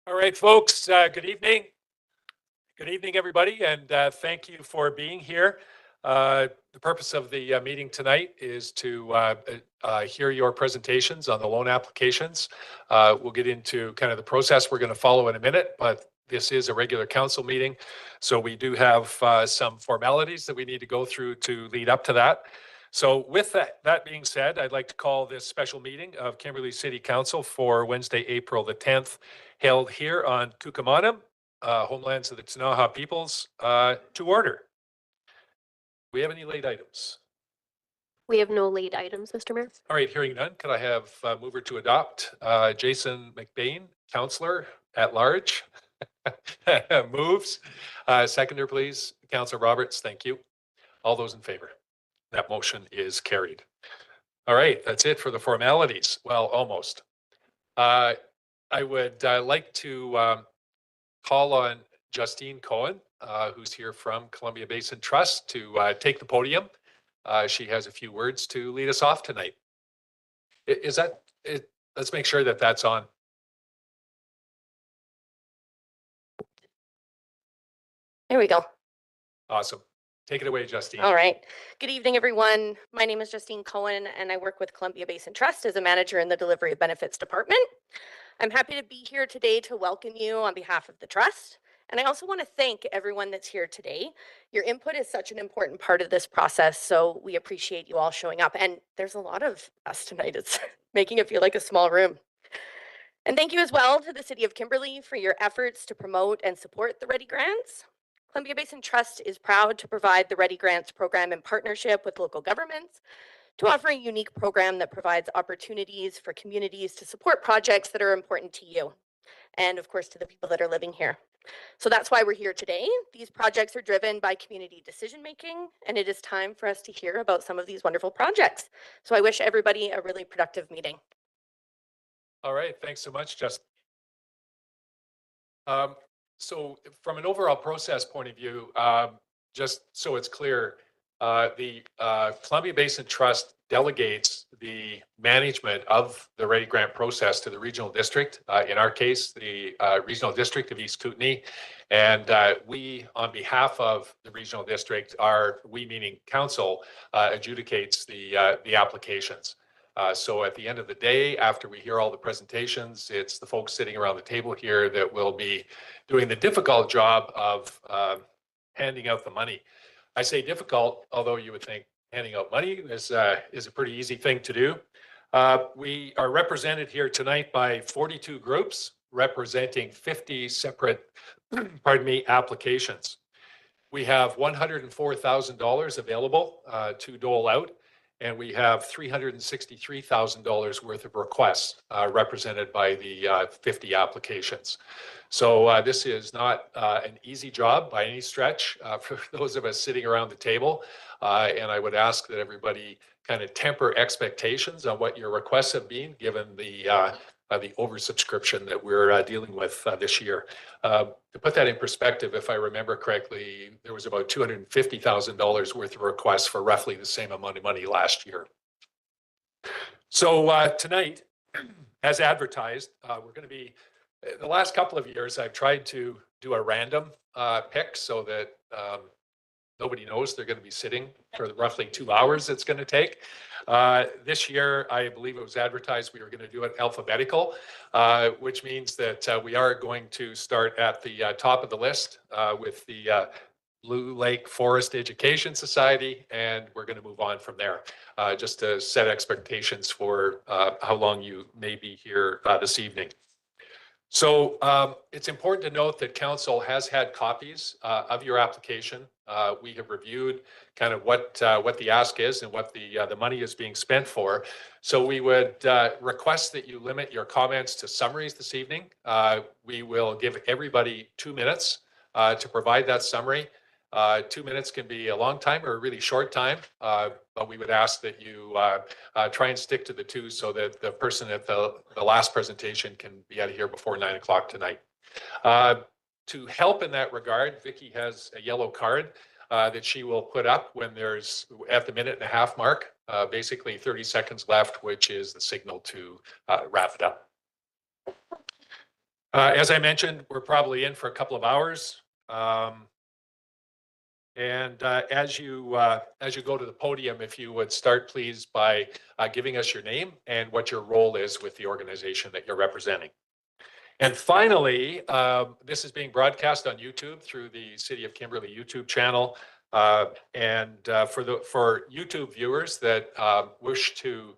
All right, folks, good evening. Good evening, everybody, and thank you for being here. The purpose of the meeting tonight is to hear your presentations on the loan applications. We'll get into kind of the process we're going to follow in a minute, but this is a regular council meeting. So we do have some formalities that we need to go through to lead up to that. So with that being said, I'd like to call this special meeting of Kimberley City Council for Wednesday, April the 10th, held here on Kukumanum, homelands of the Ktunaxa peoples, to order. Do we have any late items? We have no late items, Mr. Mayor. All right, hearing none, could I have mover to adopt Jason McBain, Councillor at Large, moves. Seconder, please. Councillor Roberts, thank you. All those in favor? That motion is carried. All right, that's it for the formalities. Well, almost. I would like to call on Justine Cohen, who's here from Columbia Basin Trust, to take the podium. She has a few words to lead us off tonight. Is that it? Let's make sure that that's on. There we go. Awesome. Take it away, Justine. All right. Good evening, everyone. My name is Justine Cohen, and I work with Columbia Basin Trust as a manager in the Delivery of Benefits Department. I'm happy to be here today to welcome you on behalf of the Trust. And I also want to thank everyone that's here today. Your input is such an important part of this process, so we appreciate you all showing up. And there's a lot of us tonight. It's making it feel like a small room. And thank you as well to the City of Kimberley for your efforts to promote and support the Ready Grants. Columbia Basin Trust is proud to provide the Ready Grants program in partnership with local governments to offer a unique program that provides opportunities for communities to support projects that are important to you and, of course, to the people that are living here. So that's why we're here today. These projects are driven by community decision making, and it is time for us to hear about some of these wonderful projects. So I wish everybody a really productive meeting. All right, thanks so much, Justin. So from an overall process point of view, just so it's clear, the Columbia Basin Trust delegates the management of the Ready Grant process to the regional district. In our case, the regional district of East Kootenay. And we, on behalf of the regional district, we meaning council, adjudicates the applications. So at the end of the day, after we hear all the presentations, it's the folks sitting around the table here that will be doing the difficult job of handing out the money. I say difficult, although you would think handing out money is a pretty easy thing to do. We are represented here tonight by 42 groups representing 50 separate, applications. We have $104,000 available to dole out, and we have $363,000 worth of requests represented by the 50 applications. So this is not an easy job by any stretch for those of us sitting around the table. And I would ask that everybody kind of temper expectations on what your requests have been, given the oversubscription that we're dealing with this year. To put that in perspective, if I remember correctly, there was about $250,000 worth of requests for roughly the same amount of money last year. So tonight, as advertised, we're going to be, the last couple of years, I've tried to do a random pick so that nobody knows they're going to be sitting for the roughly 2 hours it's going to take. This year, I believe it was advertised we were going to do it alphabetical, which means that we are going to start at the top of the list with the Blue Lake Forest Education Society, and we're going to move on from there, just to set expectations for how long you may be here this evening. So it's important to note that council has had copies of your application. We have reviewed kind of what the ask is and what the money is being spent for. So we would request that you limit your comments to summaries this evening. We will give everybody 2 minutes to provide that summary. 2 minutes can be a long time or a really short time, but we would ask that you try and stick to the 2 so that the person at the last presentation can be out of here before 9 o'clock tonight. To help in that regard, Vicky has a yellow card that she will put up when there's at the 1.5-minute mark, basically 30 seconds left, which is the signal to wrap it up. As I mentioned, we're probably in for a couple of hours. And as you go to the podium, if you would start, please, by giving us your name and what your role is with the organization that you're representing. And finally, this is being broadcast on YouTube through the City of Kimberley YouTube channel. And for YouTube viewers that wish to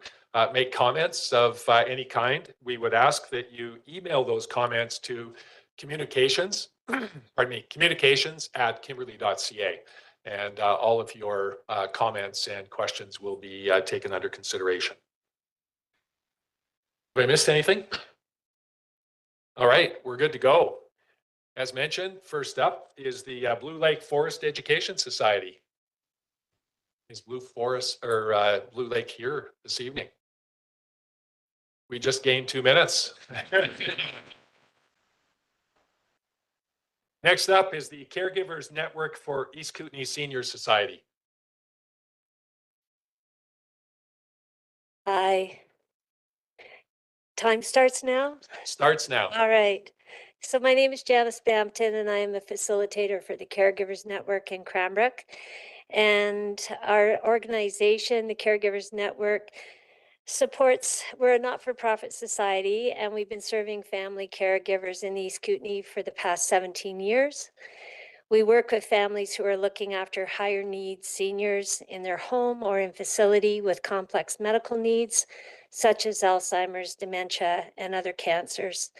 make comments of any kind, we would ask that you email those comments to communications@kimberley.ca. And all of your comments and questions will be taken under consideration. Have I missed anything? All right, we're good to go. As mentioned, first up is the Blue Lake Forest Education Society. Is Blue Lake here this evening? We just gained 2 minutes. Next up is the Caregivers Network for East Kootenay Senior Society. Hi. Time starts now? Starts now. All right. So my name is Janice Bampton, and I am a facilitator for the Caregivers Network in Cranbrook. And our organization, the Caregivers Network, we're a not-for-profit society, and we've been serving family caregivers in East Kootenay for the past 17 years. We work with families who are looking after higher needs seniors in their home or in facility with complex medical needs, such as Alzheimer's, dementia, and other cancers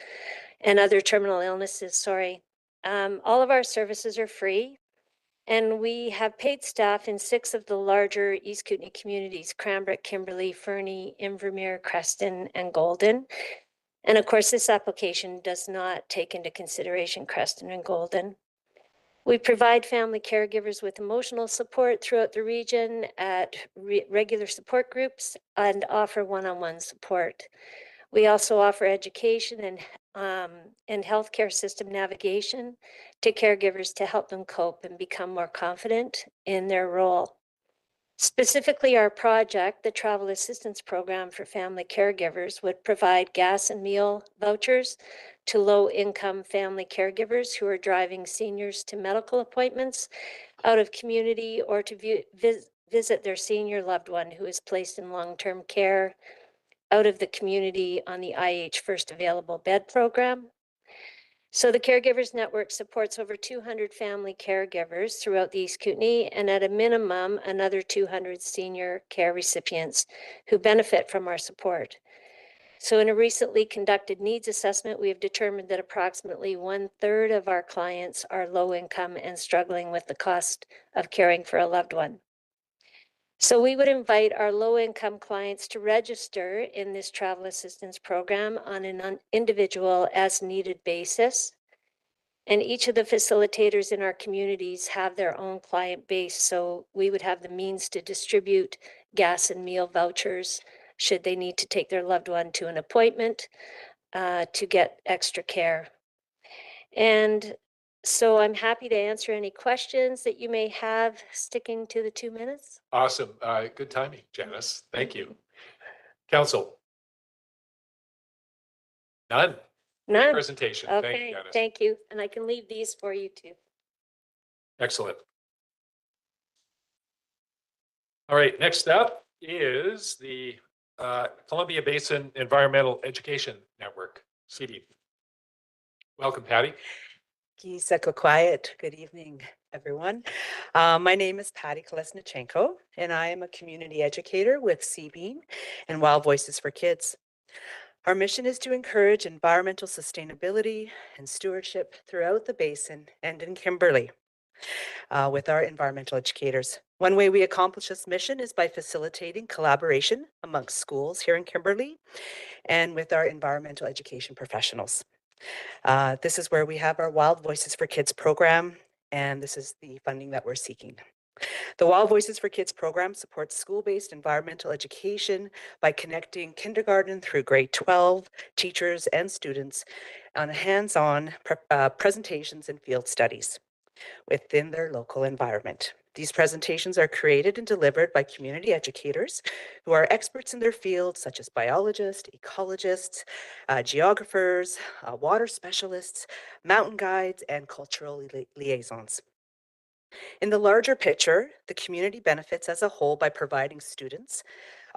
and other terminal illnesses, all of our services are free, and we have paid staff in 6 of the larger East Kootenay communities: Cranbrook, Kimberley, Fernie, Invermere, Creston, and Golden. And of course, this application does not take into consideration Creston and Golden. We provide family caregivers with emotional support throughout the region at regular support groups and offer one-on-one support. We also offer education and healthcare system navigation to caregivers to help them cope and become more confident in their role. Specifically, our project, the Travel Assistance Program for Family Caregivers, would provide gas and meal vouchers to low-income family caregivers who are driving seniors to medical appointments out of community or to visit their senior loved one who is placed in long-term care out of the community on the IH First Available Bed program. So the Caregivers Network supports over 200 family caregivers throughout the East Kootenay, and at a minimum, another 200 senior care recipients who benefit from our support. So in a recently conducted needs assessment, we have determined that approximately 1/3 of our clients are low income and struggling with the cost of caring for a loved one. So we would invite our low-income clients to register in this travel assistance program on an individual as needed basis. And each of the facilitators in our communities have their own client base. So we would have the means to distribute gas and meal vouchers should they need to take their loved one to an appointment to get extra care. And so I'm happy to answer any questions that you may have, sticking to the 2 minutes. Awesome. Good timing, Janice. Thank you. Council? None. Great None. presentation. Thank you, Okay, Janice. thank you. And I can leave these for you too. Excellent. All right, next up is the Columbia Basin Environmental Education Network, CD. Welcome, Patty. Giseko Quiet. Good evening, everyone. My name is Patty Kolesnichenko, and I am a community educator with CBEAN and Wild Voices for Kids. Our mission is to encourage environmental sustainability and stewardship throughout the basin and in Kimberley with our environmental educators. One way we accomplish this mission is by facilitating collaboration amongst schools here in Kimberley and with our environmental education professionals. This is where we have our Wild Voices for Kids program, and this is the funding that we're seeking. The Wild Voices for Kids program supports school-based environmental education by connecting kindergarten through grade 12 teachers and students on hands-on presentations and field studies within their local environment. These presentations are created and delivered by community educators who are experts in their field, such as biologists, ecologists, geographers, water specialists, mountain guides, and cultural liaisons. In the larger picture, the community benefits as a whole by providing students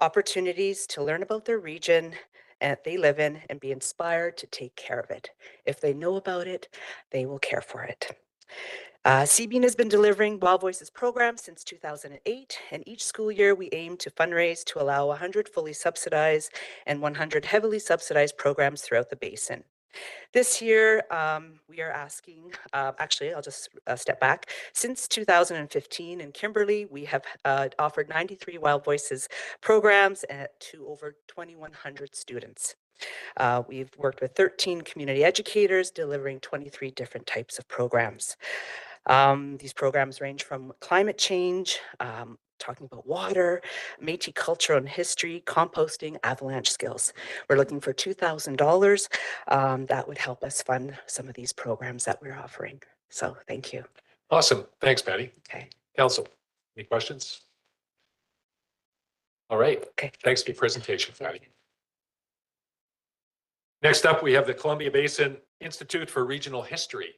opportunities to learn about their region and they live in and be inspired to take care of it. If they know about it, they will care for it. CBEAN has been delivering Wild Voices programs since 2008, and each school year we aim to fundraise to allow 100 fully subsidized and 100 heavily subsidized programs throughout the basin. This year, we are asking, actually, I'll just step back. Since 2015 in Kimberley, we have offered 93 Wild Voices programs to over 2,100 students. We've worked with 13 community educators, delivering 23 different types of programs. These programs range from climate change, talking about water, Métis culture and history, composting, avalanche skills. We're looking for $2,000 that would help us fund some of these programs that we're offering. So thank you. Awesome. Thanks, Patty. Okay. Council, any questions? All right. Okay. Thanks for your presentation, Patty. Next up, we have the Columbia Basin Institute for Regional History.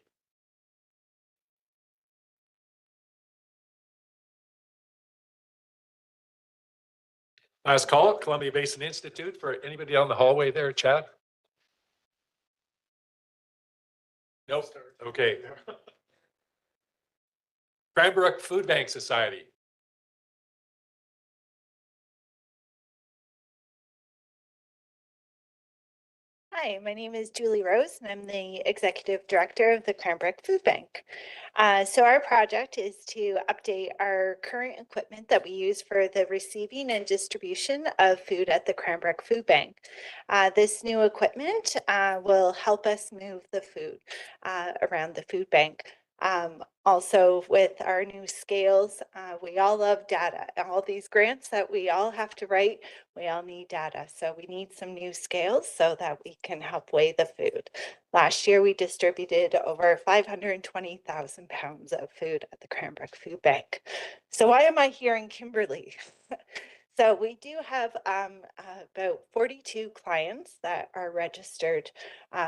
Last call, Columbia Basin Institute, for anybody down the hallway there, Chad? Nope. Okay. Cranbrook Food Bank Society. Hi, my name is Julie Rose, and I'm the Executive Director of the Cranbrook Food Bank. So our project is to update our current equipment that we use for the receiving and distribution of food at the Cranbrook Food Bank. This new equipment will help us move the food around the food bank. Also with our new scales, we all love data. All these grants that we all have to write, we all need data. So we need some new scales so that we can help weigh the food. Last year, we distributed over 520,000 pounds of food at the Cranbrook Food Bank. So why am I here in Kimberley? So we do have about 42 clients that are registered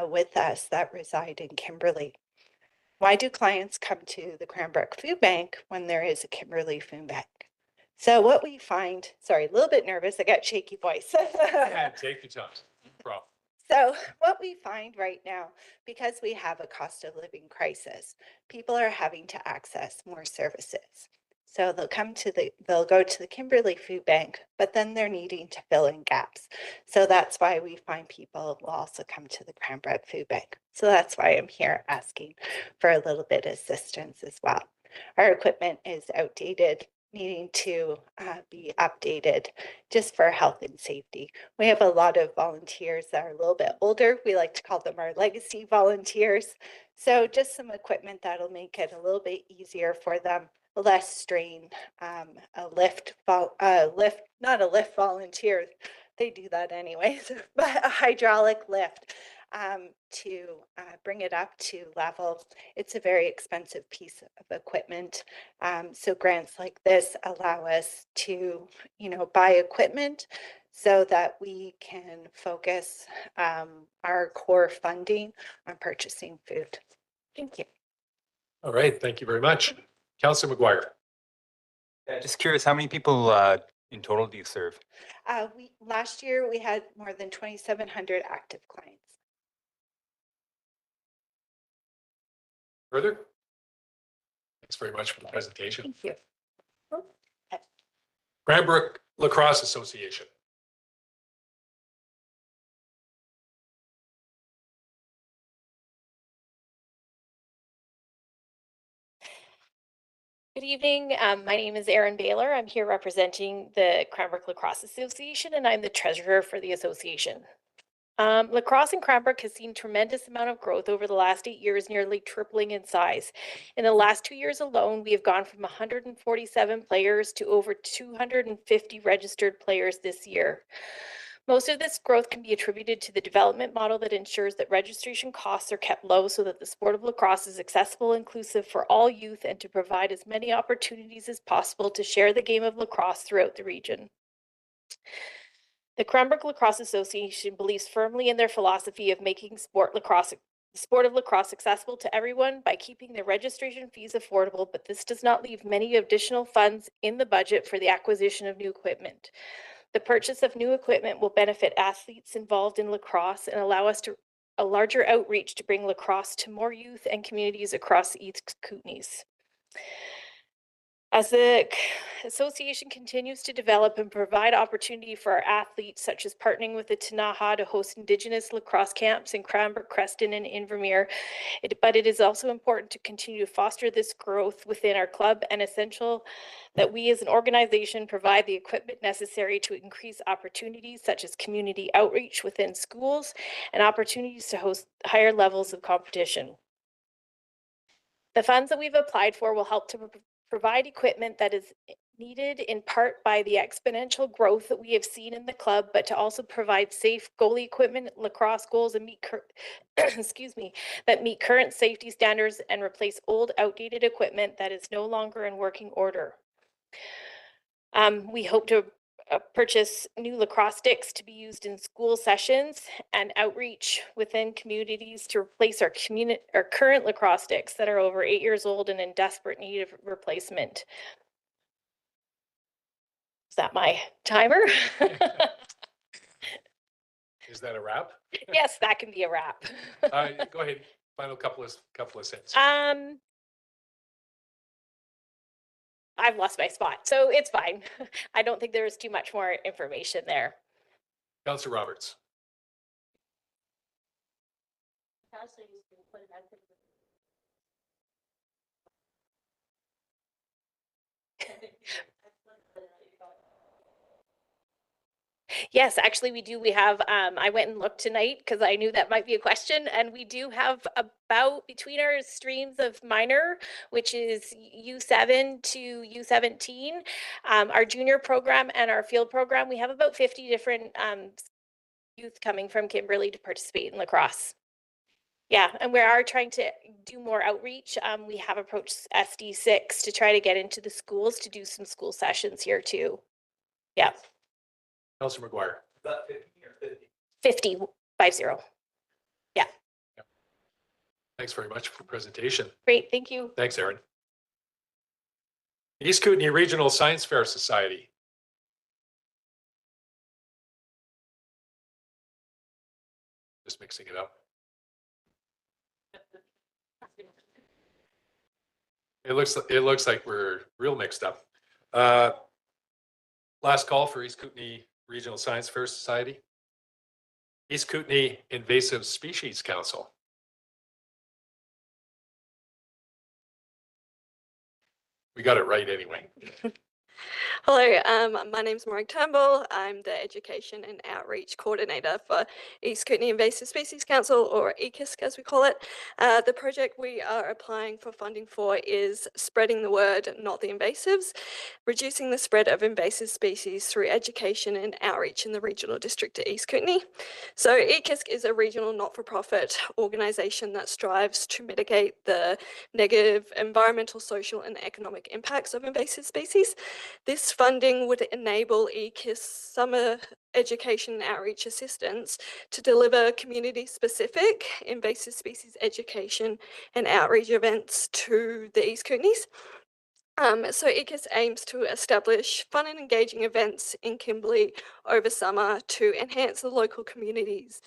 with us that reside in Kimberley. Why do clients come to the Cranbrook Food Bank when there is a Kimberley Food Bank? So what we find, sorry, a little bit nervous, I got shaky voice. Yeah, take your time. No problem. So what we find right now, because we have a cost of living crisis, people are having to access more services. So they'll go to the Kimberley Food Bank, but then they're needing to fill in gaps. So that's why we find people will also come to the Cranbrook Food Bank. So that's why I'm here asking for a little bit of assistance as well. Our equipment is outdated, needing to be updated just for health and safety. We have a lot of volunteers that are a little bit older. We like to call them our legacy volunteers. So just some equipment that'll make it a little bit easier for them, less strain, not a lift volunteer, they do that anyways, but a hydraulic lift to bring it up to level. It's a very expensive piece of equipment. So grants like this allow us to, buy equipment so that we can focus our core funding on purchasing food. Thank you. All right. Thank you very much. Councillor McGuire. Just curious, how many people in total do you serve? Last year we had more than 2,700 active clients. Further? Thanks very much for the presentation. Thank you. Cranbrook Lacrosse Association. Good evening. My name is Erin Baylor. I'm here representing the Cranbrook Lacrosse Association, and I'm the treasurer for the association. Lacrosse in Cranbrook has seen tremendous amount of growth over the last 8 years, nearly tripling in size. In the last 2 years alone, we have gone from 147 players to over 250 registered players this year. Most of this growth can be attributed to the development model that ensures that registration costs are kept low so that the sport of lacrosse is accessible, inclusive for all youth, and to provide as many opportunities as possible to share the game of lacrosse throughout the region. The Cranbrook Lacrosse Association believes firmly in their philosophy of making the sport of lacrosse accessible to everyone by keeping the registration fees affordable, but this does not leave many additional funds in the budget for the acquisition of new equipment. The purchase of new equipment will benefit athletes involved in lacrosse and allow us to a larger outreach to bring lacrosse to more youth and communities across East Kootenays. As the association continues to develop and provide opportunity for our athletes, such as partnering with the Tinaha to host Indigenous lacrosse camps in Cranbrook, Creston, and Invermere, but it is also important to continue to foster this growth within our club and essential that we as an organization provide the equipment necessary to increase opportunities such as community outreach within schools and opportunities to host higher levels of competition. The funds that we've applied for will help to provide equipment that is needed in part by the exponential growth that we have seen in the club, but to also provide safe goalie equipment, lacrosse goals, and meet that meet current safety standards and replace old, outdated equipment that is no longer in working order. We hope to purchase new lacrosse sticks to be used in school sessions and outreach within communities to replace our current lacrosse sticks that are over 8 years old and in desperate need of replacement. Is that my timer? Is that a wrap? Yes, that can be a wrap. Go ahead. Final couple of sentences. I've lost my spot, so it's fine. I don't think there is too much more information there. Councillor Roberts. Yes, actually we do. We have, I went and looked tonight because I knew that might be a question, and we do have about between our streams of minor, which is U7 to U17, our junior program and our field program, we have about 50 different youth coming from Kimberley to participate in lacrosse. Yeah, and we are trying to do more outreach. We have approached SD6 to try to get into the schools to do some school sessions here too. Yeah. Councillor McGuire. 50, 50. Yeah. Thanks very much for the presentation. Great, thank you. Thanks, Aaron. East Kootenay Regional Science Fair Society. Just mixing it up. It looks like we're real mixed up. Last call for East Kootenay Regional Science Fair Society. East Kootenay Invasive Species Council. We got it right anyway. Hello, my name is Maureen Turnbull. I'm the Education and Outreach Coordinator for East Kootenay Invasive Species Council, or EKISC as we call it. The project we are applying for funding for is spreading the word, not the invasives, reducing the spread of invasive species through education and outreach in the regional district of East Kootenay. So EKISC is a regional not-for-profit organisation that strives to mitigate the negative environmental, social and economic impacts of invasive species. This funding would enable EKISC summer education and outreach assistance to deliver community-specific invasive species education and outreach events to the East Kootenays. So EKISC aims to establish fun and engaging events in Kimberley over summer to enhance the local communities'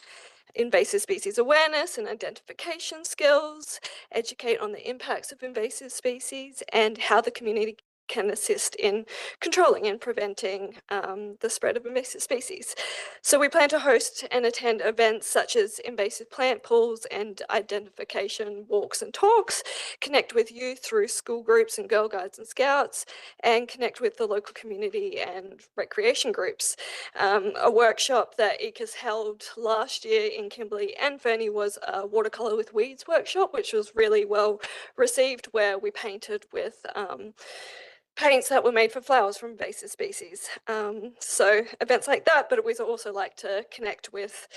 invasive species awareness and identification skills, educate on the impacts of invasive species and how the community can assist in controlling and preventing the spread of invasive species. So we plan to host and attend events such as invasive plant pools and identification walks and talks, connect with youth through school groups and Girl Guides and Scouts, and connect with the local community and recreation groups. A workshop that EKISC held last year in Kimberley and Fernie was a watercolour with weeds workshop, which was really well received, where we painted with paints that were made for flowers from invasive species. So events like that, but we also like to connect with,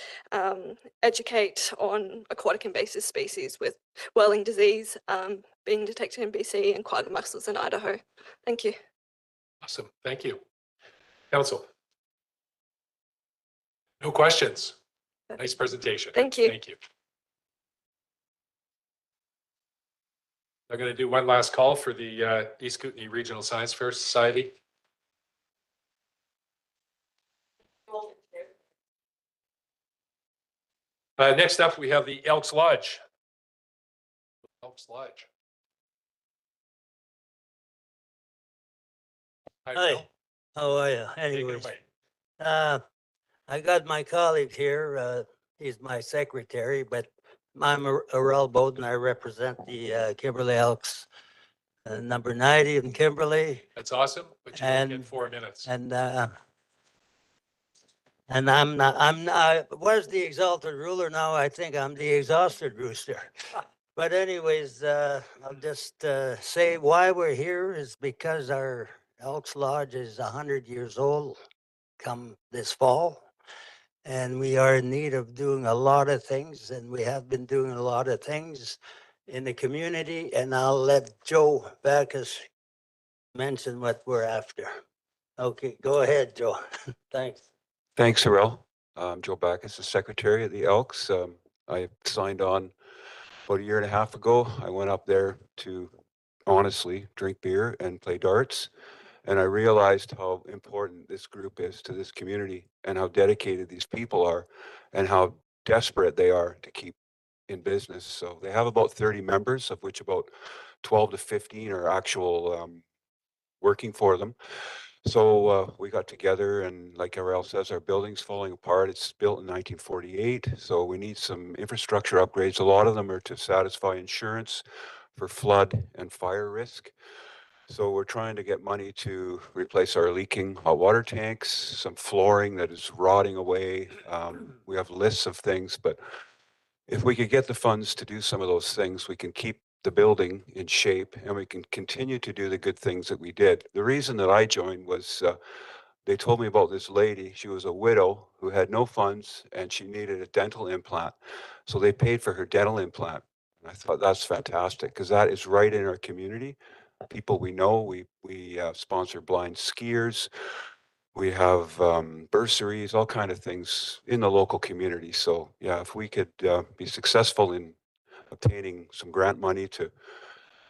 educate on aquatic invasive species with whirling disease being detected in BC and quagga mussels in Idaho. Thank you. Awesome. Thank you. Council. No questions. Nice presentation. Thank you. Thank you. I'm going to do one last call for the East Kootenay Regional Science Fair Society. Next up, we have the Elks Lodge. Elks Lodge. Bill. Hi, how are you? Take it Anyways, away. I got my colleague here. He's my secretary, but I'm Arel Bowden. I represent the Kimberley Elks, number 90 in Kimberley. That's awesome, but you only get And- 4 minutes. And I was the exalted ruler. Now I think I'm the exhausted rooster. But anyways, I'll just say why we're here is because our Elks Lodge is 100 years old come this fall. And we are in need of doing a lot of things, and we have been doing a lot of things in the community. And I'll let Joe Backus mention what we're after. Okay, go ahead, Joe. Thanks. Thanks, Harrell. I'm Joe Backus, the secretary of the Elks. I signed on about a year and a half ago. I went up there to honestly drink beer and play darts. And I realized how important this group is to this community and how dedicated these people are and how desperate they are to keep in business. So they have about 30 members, of which about 12 to 15 are actual working for them. So we got together, and like Ariel says, our building's falling apart. It's built in 1948, so we need some infrastructure upgrades. A lot of them are to satisfy insurance for flood and fire risk. So we're trying to get money to replace our leaking hot water tanks, some flooring that is rotting away. We have lists of things, but if we could get the funds to do some of those things, we can keep the building in shape and we can continue to do the good things that we did. The reason that I joined was they told me about this lady. She was a widow who had no funds and she needed a dental implant. So they paid for her dental implant. And I thought that's fantastic because that is right in our community. People we know, we sponsor blind skiers. We have bursaries, all kind of things in the local community. So yeah, if we could be successful in obtaining some grant money to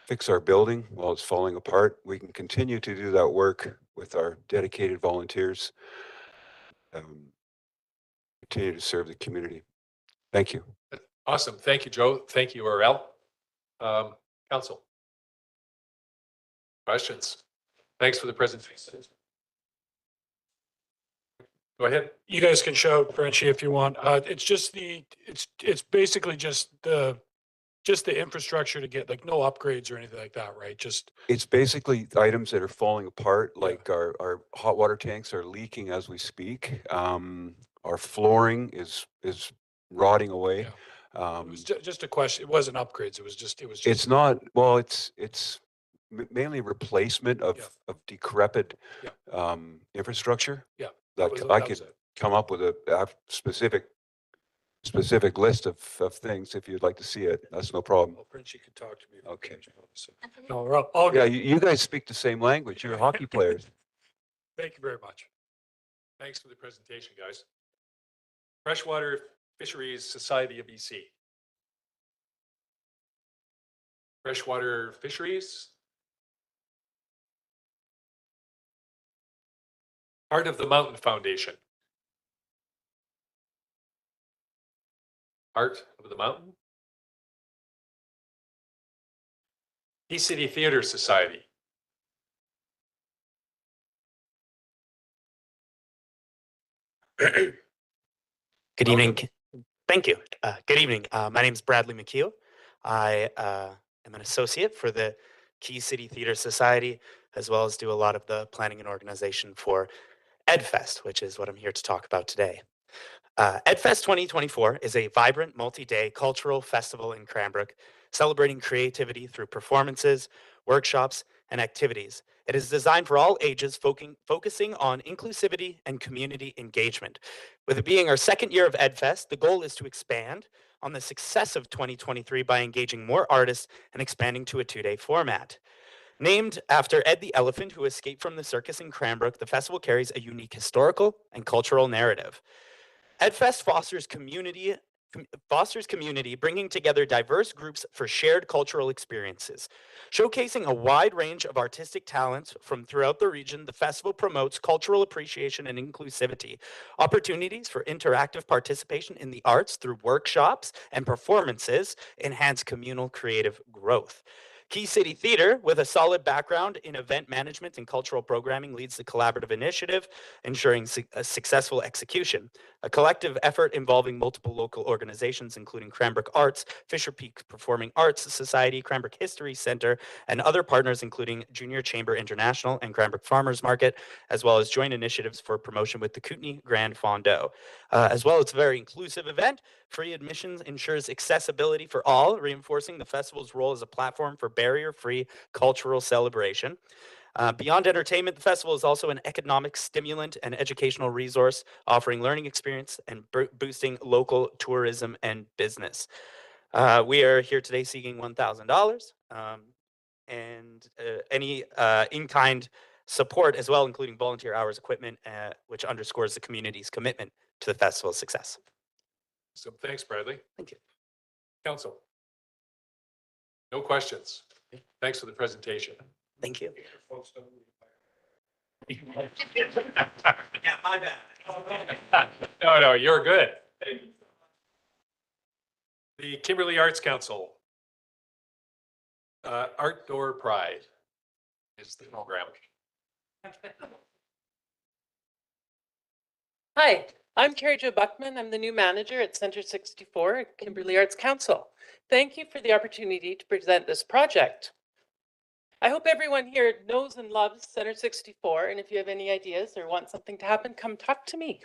fix our building while it's falling apart, we can continue to do that work with our dedicated volunteers. Continue to serve the community. Thank you. Awesome. Thank you, Joe. Thank you, Arel. Council. Questions? Thanks for the presentation. Go ahead. You guys can shout, Frenchie, if you want. It's just it's basically just the infrastructure to get, like, no upgrades or anything like that, right? Just It's basically items that are falling apart, Yeah. like our hot water tanks are leaking as we speak. Our flooring is rotting away. Yeah. It was just a question. It wasn't upgrades. It was just It's not, well, it's mainly replacement Yeah. of decrepit Yeah. Infrastructure. Yeah. That was- I that was could it. come up with a specific list of things if you'd like to see it. That's no problem. Well, Frenchie could talk to me. if Okay. you want, so. No, we're all Yeah, good. you guys speak the same language. You're hockey players. Thank you very much. Thanks for the presentation, guys. Freshwater Fisheries Society of BC. Freshwater Fisheries. Heart of the Mountain Foundation. Heart of the Mountain. East City Theater Society. Good Welcome. evening. Thank you. Good evening. My name is Bradley McKeel. I am an associate for the Key City Theater Society, as well as do a lot of the planning and organization for EdFest, which is what I'm here to talk about today. EdFest 2024 is a vibrant multi-day cultural festival in Cranbrook, celebrating creativity through performances, workshops, and activities. It is designed for all ages, focusing on inclusivity and community engagement. With it being our second year of EdFest, the goal is to expand on the success of 2023 by engaging more artists and expanding to a 2-day format. Named after Ed the Elephant, who escaped from the circus in Cranbrook, the festival carries a unique historical and cultural narrative. EdFest fosters community, bringing together diverse groups for shared cultural experiences. Showcasing a wide range of artistic talents from throughout the region, the festival promotes cultural appreciation and inclusivity, opportunities for interactive participation in the arts through workshops and performances, enhance communal creative growth. Key City Theatre, with a solid background in event management and cultural programming, leads the collaborative initiative, ensuring a successful execution. A collective effort involving multiple local organizations, including Cranbrook Arts, Fisher Peak Performing Arts Society, Cranbrook History Center, and other partners, including Junior Chamber International and Cranbrook Farmers Market, as well as joint initiatives for promotion with the Kootenay Grand Fondo. As well, it's a very inclusive event. Free admissions ensures accessibility for all, reinforcing the festival's role as a platform for barrier-free cultural celebration. Beyond entertainment, the festival is also an economic stimulant and educational resource, offering learning experience and boosting local tourism and business. We are here today seeking $1,000 and any in-kind support as well, including volunteer hours, equipment, which underscores the community's commitment to the festival's success. So thanks, Bradley. Thank you. Council. No questions. Thanks for the presentation. Thank you. Yeah, my bad. No, you're good. The Kimberley Arts Council. Art Door Pride is the program. Hi, I'm Carrie Jo Buckman. I'm the new manager at Center 64 at Kimberley Arts Council. Thank you for the opportunity to present this project. I hope everyone here knows and loves Center 64, and if you have any ideas or want something to happen, come talk to me.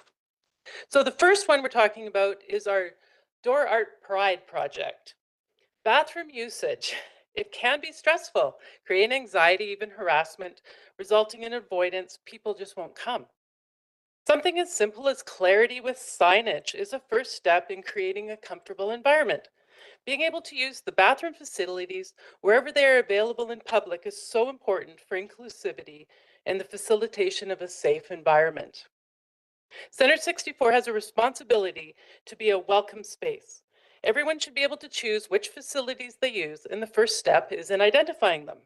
So the first one we're talking about is our Door Art Pride project. Bathroom usage. It can be stressful, create anxiety, even harassment, resulting in avoidance. People just won't come. Something as simple as clarity with signage is a first step in creating a comfortable environment. Being able to use the bathroom facilities wherever they are available in public is so important for inclusivity and the facilitation of a safe environment. Center 64 has a responsibility to be a welcome space. Everyone should be able to choose which facilities they use, and the first step is in identifying them.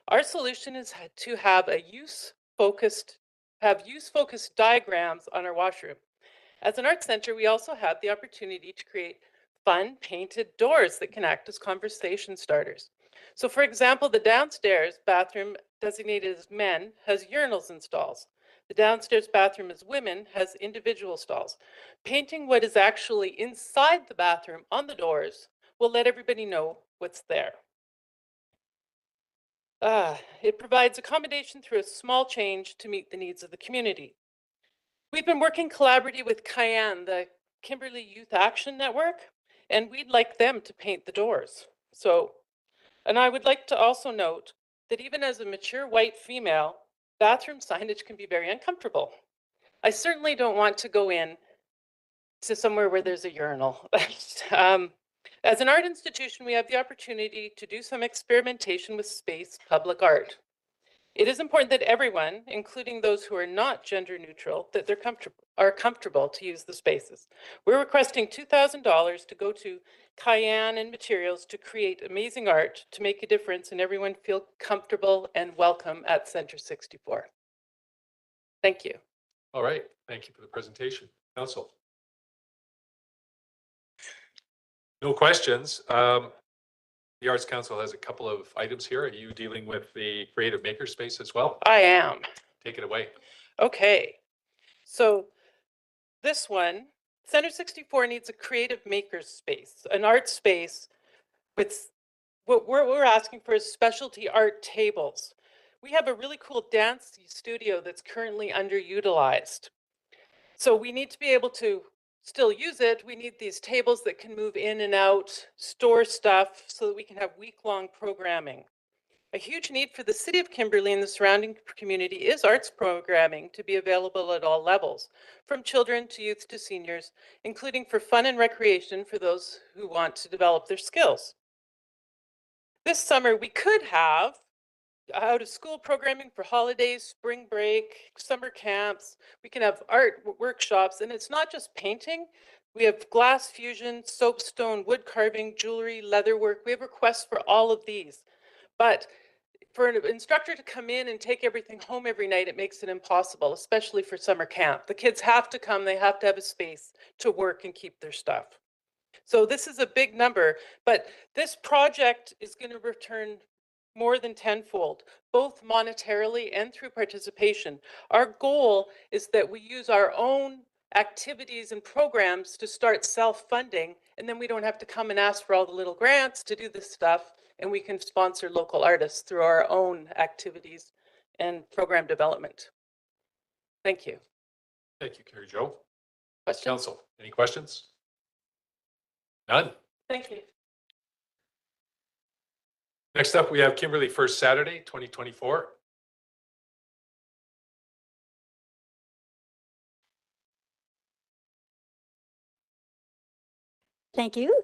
Our solution is to have use-focused diagrams on our washroom. As an art center, we also have the opportunity to create fun painted doors that can act as conversation starters. So for example, the downstairs bathroom designated as men has urinals and stalls. The downstairs bathroom as women has individual stalls. Painting what is actually inside the bathroom on the doors will let everybody know what's there. It provides accommodation through a small change to meet the needs of the community. We've been working collaboratively with Cayenne, the Kimberley Youth Action Network, and we'd like them to paint the doors. And I would like to also note that even as a mature white female, bathroom signage can be very uncomfortable. I certainly don't want to go in to somewhere where there's a urinal. As an art institution, we have the opportunity to do some experimentation with space public art. It is important that everyone, including those who are not gender neutral, that are comfortable to use the spaces. We're requesting $2,000 to go to Cayenne and materials to create amazing art to make a difference and everyone feel comfortable and welcome at Center 64. Thank you. All right. Thank you for the presentation. Council. No questions. The Arts Council has a couple of items here. Are you dealing with the creative makerspace as well? I am. Take it away. Okay. So this one, Center 64 needs a creative makers space, an art space with what we're asking for is specialty art tables. We have a really cool dance studio that's currently underutilized. So we need to be able to still use it. We need these tables that can move in and out, store stuff so that we can have week-long programming. A huge need for the city of Kimberley and the surrounding community is arts programming to be available at all levels, from children to youth to seniors, including for fun and recreation for those who want to develop their skills. This summer, we could have out of school programming for holidays, spring break, summer camps. We can have art workshops, and it's not just painting. We have glass fusion, soapstone, wood carving, jewelry, leather work. We have requests for all of these. But for an instructor to come in and take everything home every night, it makes it impossible, especially for summer camp. The kids have to come, they have to have a space to work and keep their stuff. So this is a big number, but this project is going to return more than tenfold, both monetarily and through participation. Our goal is that we use our own activities and programs to start self-funding, and then we don't have to come and ask for all the little grants to do this stuff, and we can sponsor local artists through our own activities and program development. Thank you. Thank you, Carrie Jo. Questions? Council, any questions? None. Thank you. Next up, we have Kimberley First Saturday, 2024. Thank you.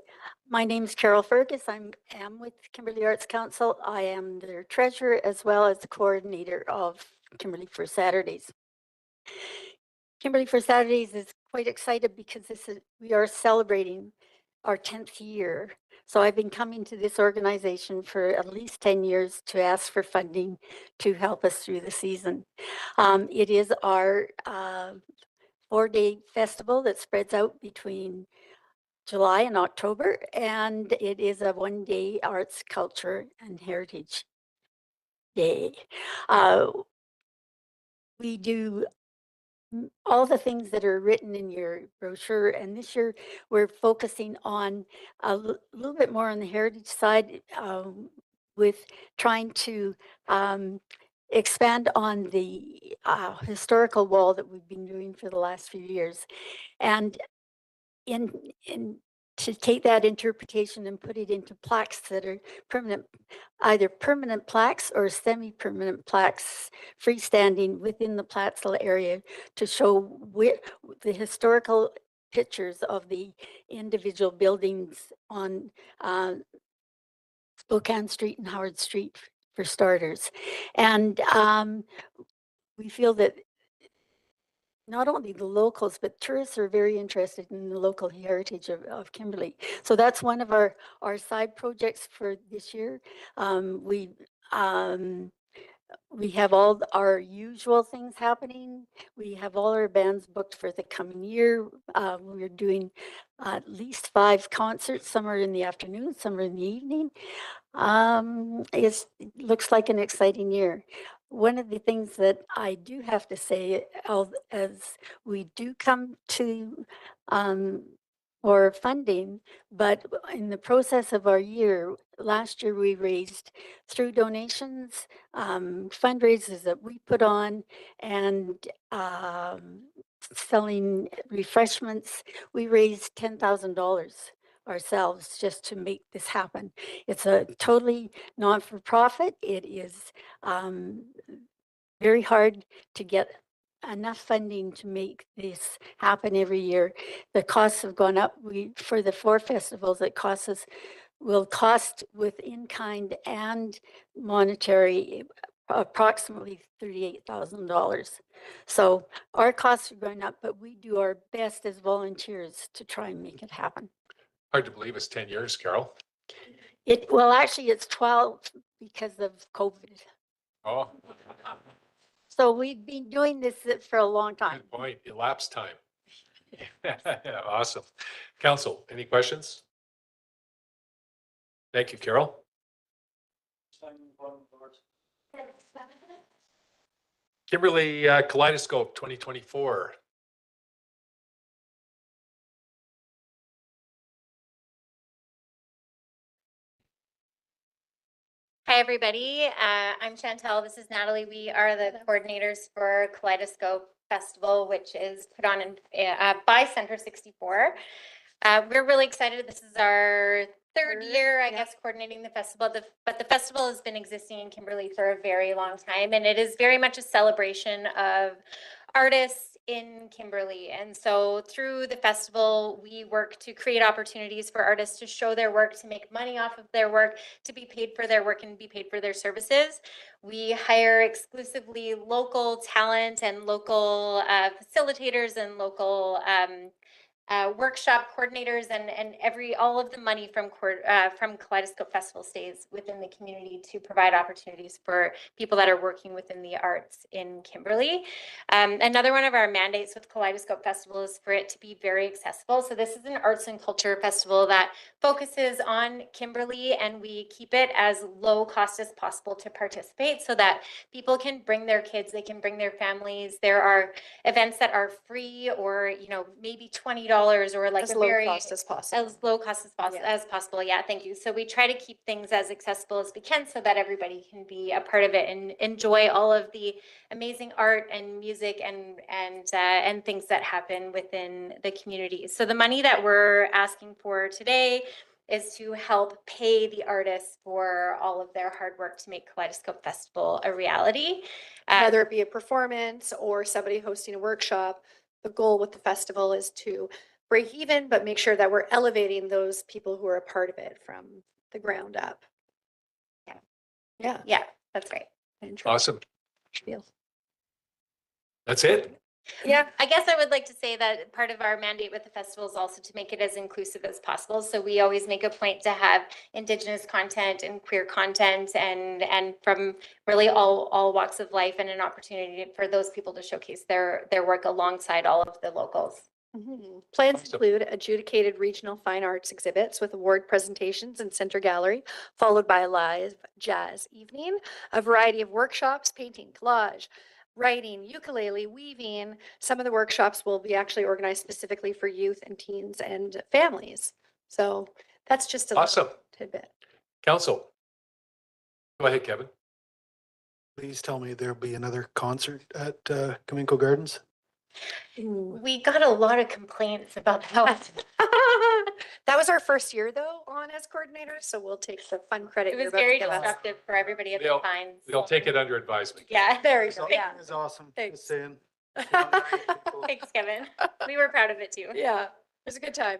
My name is Carol Fergus. I am with Kimberley Arts Council. I am their treasurer as well as the coordinator of Kimberley for Saturdays. Kimberley for Saturdays is quite excited because we are celebrating our 10th year. So I've been coming to this organization for at least 10 years to ask for funding to help us through the season. It is our 4-day festival that spreads out between July and October, and it is a 1-day arts, culture, and heritage day. We do all the things that are written in your brochure, and this year we're focusing on a little bit more on the heritage side with trying to expand on the historical wall that we've been doing for the last few years. And to take that interpretation and put it into plaques that are permanent, either permanent plaques or semi-permanent plaques, freestanding within the Plattsville area to show the historical pictures of the individual buildings on Spokane Street and Howard Street, for starters. And we feel that not only the locals, but tourists are very interested in the local heritage of Kimberley. So that's one of our side projects for this year. We have all our usual things happening. We have all our bands booked for the coming year. We're doing at least 5 concerts. Some are in the afternoon, some are in the evening. It looks like an exciting year. One of the things that I do have to say, as we do come to for funding, but in the process of our year, last year we raised through donations, fundraisers that we put on, and selling refreshments, we raised $10,000 ourselves just to make this happen. It's a totally non-for-profit. It is very hard to get enough funding to make this happen every year. The costs have gone up. For the 4 festivals, it will cost with in-kind and monetary approximately $38,000. So our costs are going up, but we do our best as volunteers to try and make it happen. Hard to believe it's 10 years, Carol. Well, actually, it's 12 because of COVID. Oh, So we've been doing this for a long time. good point. Elapsed time. Awesome. Council, any questions? Thank you, Carol. Kimberley Kaleidoscope 2024. Hi, everybody. I'm Chantel. This is Natalie. We are the coordinators for Kaleidoscope Festival, which is put on by Center 64. We're really excited. This is our third Third, year, I yeah. guess, coordinating the festival. But the festival has been existing in Kimberley for a very long time, and it is very much a celebration of artists in Kimberley. And so through the festival, we work to create opportunities for artists to show their work, to make money off of their work, to be paid for their work and be paid for their services. We hire exclusively local talent and local facilitators and local workshop coordinators, and all of the money from Kaleidoscope Festival stays within the community to provide opportunities for people that are working within the arts in Kimberley. Another one of our mandates with Kaleidoscope Festival is for it to be very accessible. So this is an arts and culture festival that focuses on Kimberley, and we keep it as low cost as possible to participate so that people can bring their kids, they can bring their families. There are events that are free, or maybe $20, or like As a low very cost as possible. as low cost as possible. Yeah, thank you. So we try to keep things as accessible as we can so that everybody can be a part of it and enjoy all of the amazing art and music and things that happen within the community. So the money that we're asking for today is to help pay the artists for all of their hard work to make Kaleidoscope Festival a reality. Whether it be a performance or somebody hosting a workshop, the goal with the festival is to break even, but make sure that we're elevating those people who are a part of it from the ground up. Yeah, that's right. Awesome. Spiel. That's it? Yeah, I guess I would like to say that part of our mandate with the festival is also to make it as inclusive as possible. So we always make a point to have Indigenous content and queer content and from really all walks of life, and an opportunity for those people to showcase their work alongside all of the locals. Plans include adjudicated regional fine arts exhibits with award presentations in Center Gallery, followed by a live jazz evening, a variety of workshops, painting, collage, writing, ukulele, weaving. Some of the workshops will be actually organized specifically for youth and teens and families. So that's just a Awesome. little tidbit. Council. Go ahead, Kevin. Please tell me there'll be another concert at Cominco Gardens. We got a lot of complaints about that. That was our first year though on as coordinators, so we'll take the fun credit. It you're was about to very give us. disruptive for everybody at the They'll, Pines. they'll take it under advisement. Yeah. There you go. Yeah. It's awesome. Thanks. Just saying. Thanks, Kevin. We were proud of it too. Yeah, it was a good time.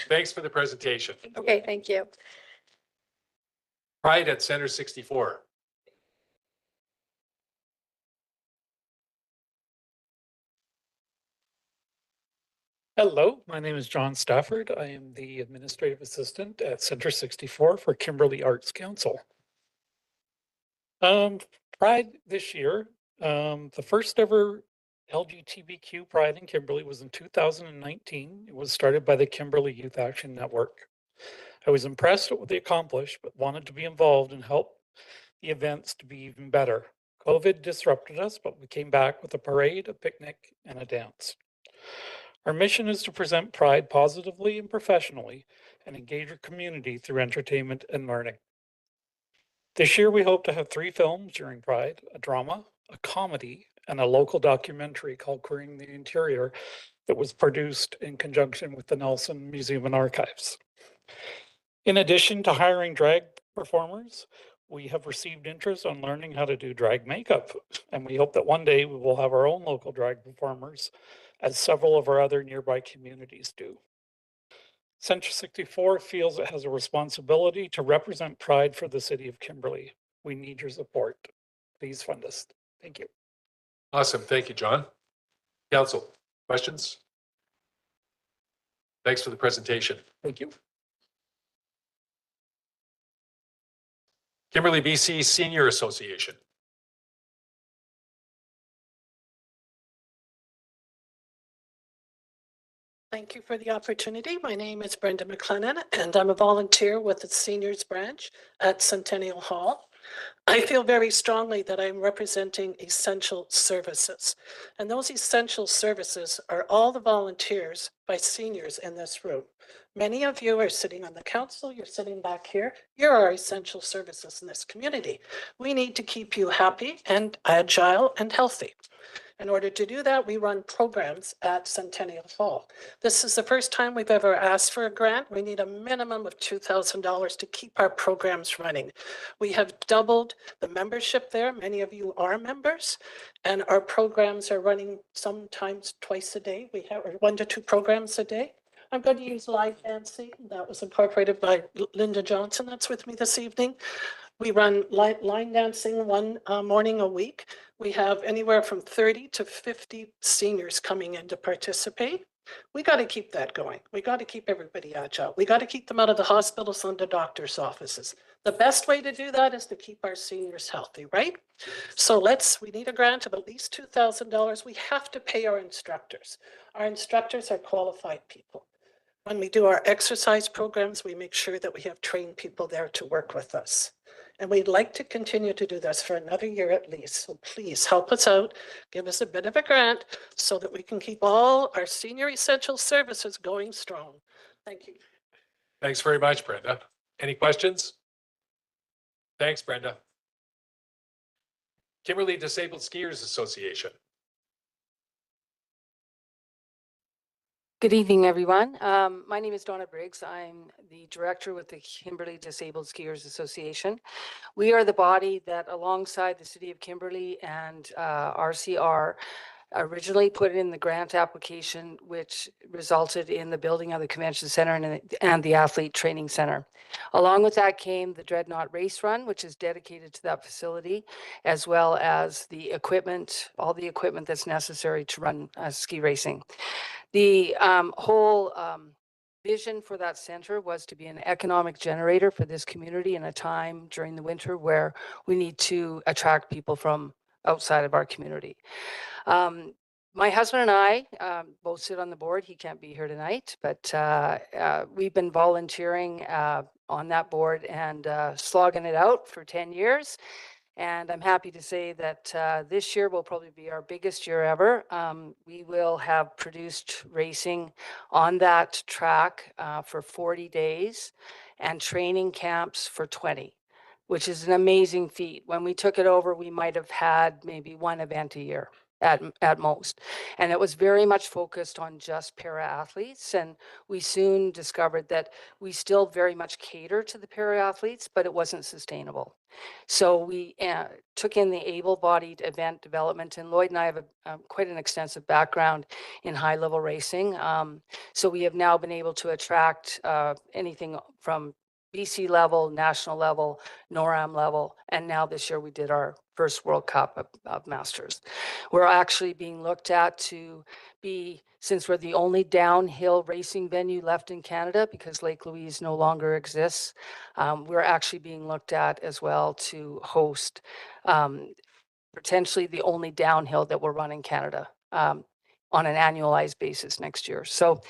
Thanks for the presentation. Okay, thank you. Pride at Center 64. Hello, my name is John Stafford. I am the administrative assistant at Center 64 for Kimberley Arts Council. Pride this year, the first ever LGBTQ Pride in Kimberley was in 2019. It was started by the Kimberley Youth Action Network. I was impressed at what they accomplished, but wanted to be involved and help the events to be even better. COVID disrupted us, but we came back with a parade, a picnic, and a dance. Our mission is to present Pride positively and professionally and engage our community through entertainment and learning. This year, we hope to have 3 films during Pride: a drama, a comedy, and a local documentary called Queering the Interior that was produced in conjunction with the Nelson Museum and Archives. In addition to hiring drag performers, we have received interest on learning how to do drag makeup, and we hope that one day we will have our own local drag performers, as several of our other nearby communities do. Center 64 feels it has a responsibility to represent Pride for the city of Kimberley. We need your support. Please fund us. Thank you. Awesome. Thank you, John. Council, questions? Thanks for the presentation. Thank you. Kimberley BC Senior Association. Thank you for the opportunity. My name is Brenda McLennan, and I'm a volunteer with the Seniors Branch at Centennial Hall. I feel very strongly that I'm representing essential services, and those essential services are all the volunteers by seniors in this room. Many of you are sitting on the council, you're sitting back here, you're our essential services in this community. We need to keep you happy and agile and healthy. In order to do that, we run programs at Centennial Hall. This is the first time we've ever asked for a grant. We need a minimum of $2,000 to keep our programs running. We have doubled the membership there. Many of you are members, and our programs are running sometimes twice a day. We have 1 to 2 programs a day. I'm going to use live dancing. That was incorporated by Linda Johnson that's with me this evening. We run line dancing one morning a week. We have anywhere from 30 to 50 seniors coming in to participate. We got to keep that going. We got to keep everybody agile. We got to keep them out of the hospitals and the doctor's offices. The best way to do that is to keep our seniors healthy, right? So we need a grant of at least $2,000. We have to pay our instructors. Our instructors are qualified people. When we do our exercise programs, we make sure that we have trained people there to work with us. And we'd like to continue to do this for another year at least. So please help us out, give us a bit of a grant so that we can keep all our senior essential services going strong. Thank you. Thanks very much, Brenda. Any questions? Thanks, Brenda. Kimberley Disabled Skiers Association. Good evening, everyone. My name is Donna Briggs. I'm the director with the Kimberley Disabled Skiers Association. We are the body that, alongside the City of Kimberley and RCR, originally put in the grant application, which resulted in the building of the convention center and the athlete training center. Along with that came the Dreadnought Race Run, which is dedicated to that facility, as well as the equipment, all the equipment that's necessary to run ski racing. The whole vision for that center was to be an economic generator for this community in a time during the winter where we need to attract people from outside of our community. My husband and I both sit on the board. He can't be here tonight, but we've been volunteering on that board and slogging it out for 10 years. And I'm happy to say that this year will probably be our biggest year ever. We will have produced racing on that track for 40 days and training camps for 20, which is an amazing feat. When we took it over, we might have had maybe 1 event a year at most. And it was very much focused on just para-athletes. And we soon discovered that we still very much cater to the para-athletes, but it wasn't sustainable. So we took in the able-bodied event development, and Lloyd and I have quite an extensive background in high-level racing. So we have now been able to attract anything from BC level, national level, NORAM level, and now this year we did our first World Cup of Masters. We're actually being looked at to be, since we're the only downhill racing venue left in Canada because Lake Louise no longer exists, we're actually being looked at as well to host potentially the only downhill that will run in Canada on an annualized basis next year. So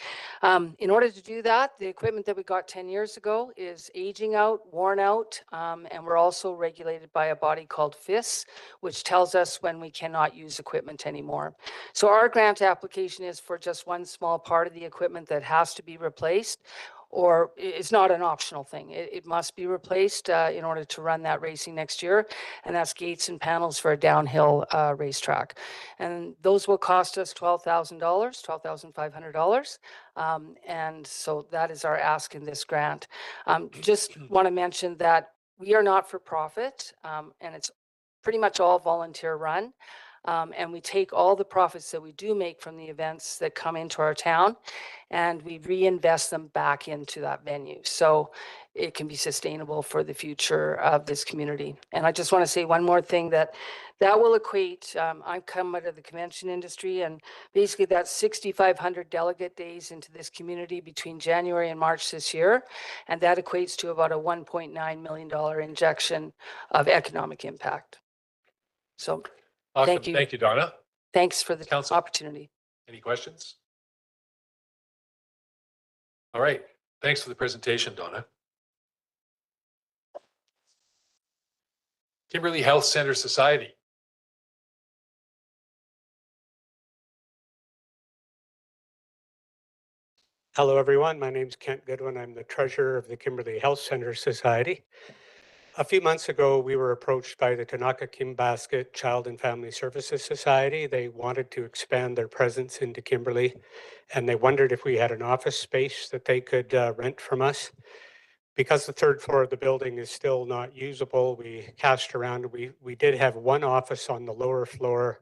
in order to do that, the equipment that we got 10 years ago is aging out, worn out, and we're also regulated by a body called FIS, which tells us when we cannot use equipment anymore. So our grant application is for just one small part of the equipment that has to be replaced, or it's not an optional thing. It must be replaced in order to run that racing next year. And that's gates and panels for a downhill racetrack. And those will cost us $12,000, $12,500. And so that is our ask in this grant. Just want to mention that we are not for profit, and it's pretty much all volunteer run. And we take all the profits that we do make from the events that come into our town and we reinvest them back into that venue. So it can be sustainable for the future of this community. And I just want to say one more thing that will equate, I've come out of the convention industry, and basically that's 6,500 delegate days into this community between January and March this year. And that equates to about a $1.9 million injection of economic impact. So Awesome. thank you. Thank you, Donna. Thanks for the opportunity. Any questions? All right. Thanks for the presentation, Donna. Kimberley Health Center Society. Hello, everyone. My name is Kent Goodwin. I'm the treasurer of the Kimberley Health Center Society. A few months ago, we were approached by the Tanaka Kimbasket Child and Family Services Society. They wanted to expand their presence into Kimberley, and they wondered if we had an office space that they could rent from us. Because the third floor of the building is still not usable, we cast around. We did have one office on the lower floor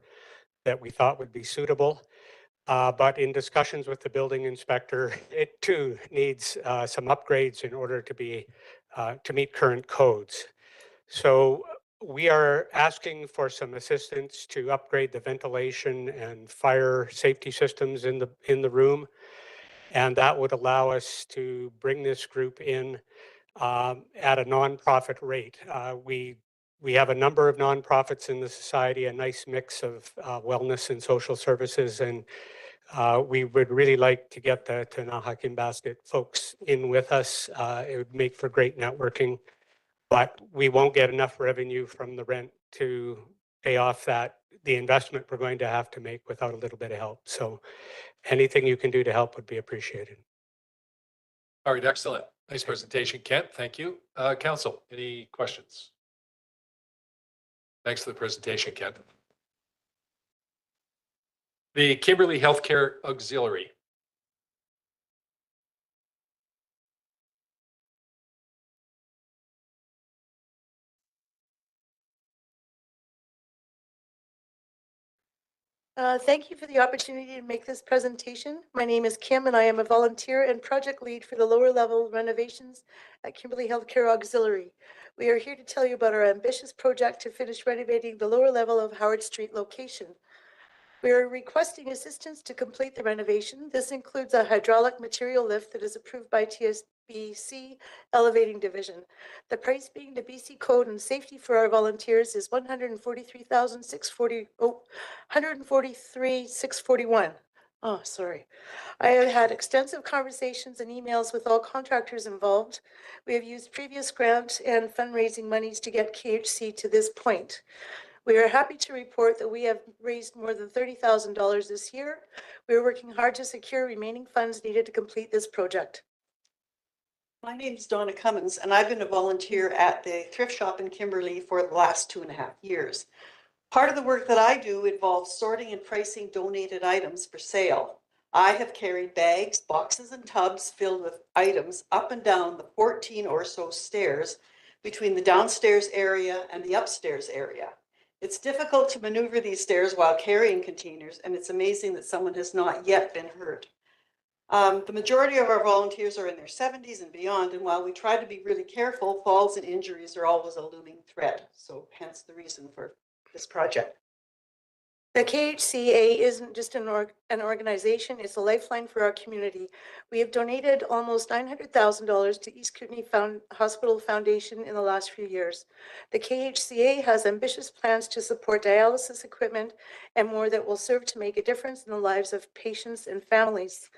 that we thought would be suitable. But in discussions with the building inspector, it too needs some upgrades in order to meet current codes. So we are asking for some assistance to upgrade the ventilation and fire safety systems in the room. And that would allow us to bring this group in at a nonprofit rate. We have a number of nonprofits in the society, a nice mix of wellness and social services, and we would really like to get the Tanaka Kimbasket folks in with us. It would make for great networking, but we won't get enough revenue from the rent to pay off the investment we're going to have to make without a little bit of help. So anything you can do to help would be appreciated. All right, excellent. Nice presentation, Kent. Thank you. Council, any questions? Thanks for the presentation, Kent. The Kimberley Healthcare Auxiliary. Thank you for the opportunity to make this presentation. My name is Kim and I am a volunteer and project lead for the lower level renovations at Kimberley Healthcare Auxiliary. We are here to tell you about our ambitious project to finish renovating the lower level of Howard Street location. We are requesting assistance to complete the renovation. This includes a hydraulic material lift that is approved by TSBC Elevating Division. The price being the BC code and safety for our volunteers is $143,641. Oh, sorry. I have had extensive conversations and emails with all contractors involved. We have used previous grant and fundraising monies to get KHC to this point. We are happy to report that we have raised more than $30,000 this year. We are working hard to secure remaining funds needed to complete this project. My name is Donna Cummins, and I've been a volunteer at the thrift shop in Kimberley for the last 2.5 years. Part of the work that I do involves sorting and pricing donated items for sale. I have carried bags, boxes, and tubs filled with items up and down the 14 or so stairs between the downstairs area and the upstairs area. It's difficult to maneuver these stairs while carrying containers, and it's amazing that someone has not yet been hurt. The majority of our volunteers are in their 70s and beyond, and while we try to be really careful, falls and injuries are always a looming threat. So hence the reason for this project. The KHCA isn't just an organization, it's a lifeline for our community. We have donated almost $900,000 to East Kootenay Hospital Foundation in the last few years. The KHCA has ambitious plans to support dialysis equipment and more that will serve to make a difference in the lives of patients and families.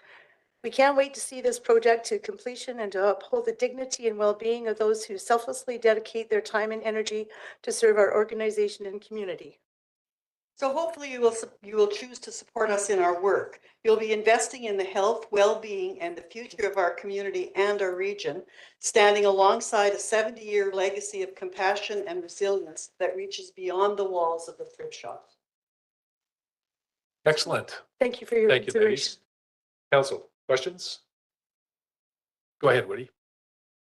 We can't wait to see this project to completion and to uphold the dignity and well-being of those who selflessly dedicate their time and energy to serve our organization and community. So hopefully you will choose to support us in our work. You'll be investing in the health, well-being, and the future of our community and our region, standing alongside a 70-year legacy of compassion and resilience that reaches beyond the walls of the thrift shop. Excellent. Thank you for your consideration. Ladies. Council, questions? Go ahead, Woody.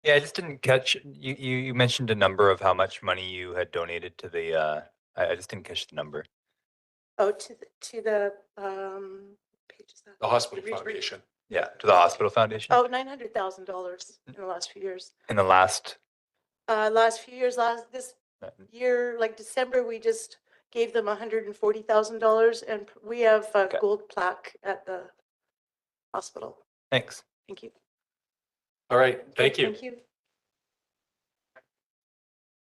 Yeah, I just didn't catch, you mentioned a number of how much money you had donated to the, I just didn't catch the number. Oh, to the page is that? The Hospital Foundation. Yeah, to the Hospital Foundation? Oh, $900,000 in the last few years. In the last? This year, like December, we just gave them $140,000 and we have a gold plaque at the hospital. Thanks. Thank you. All right, thank you. Thank you.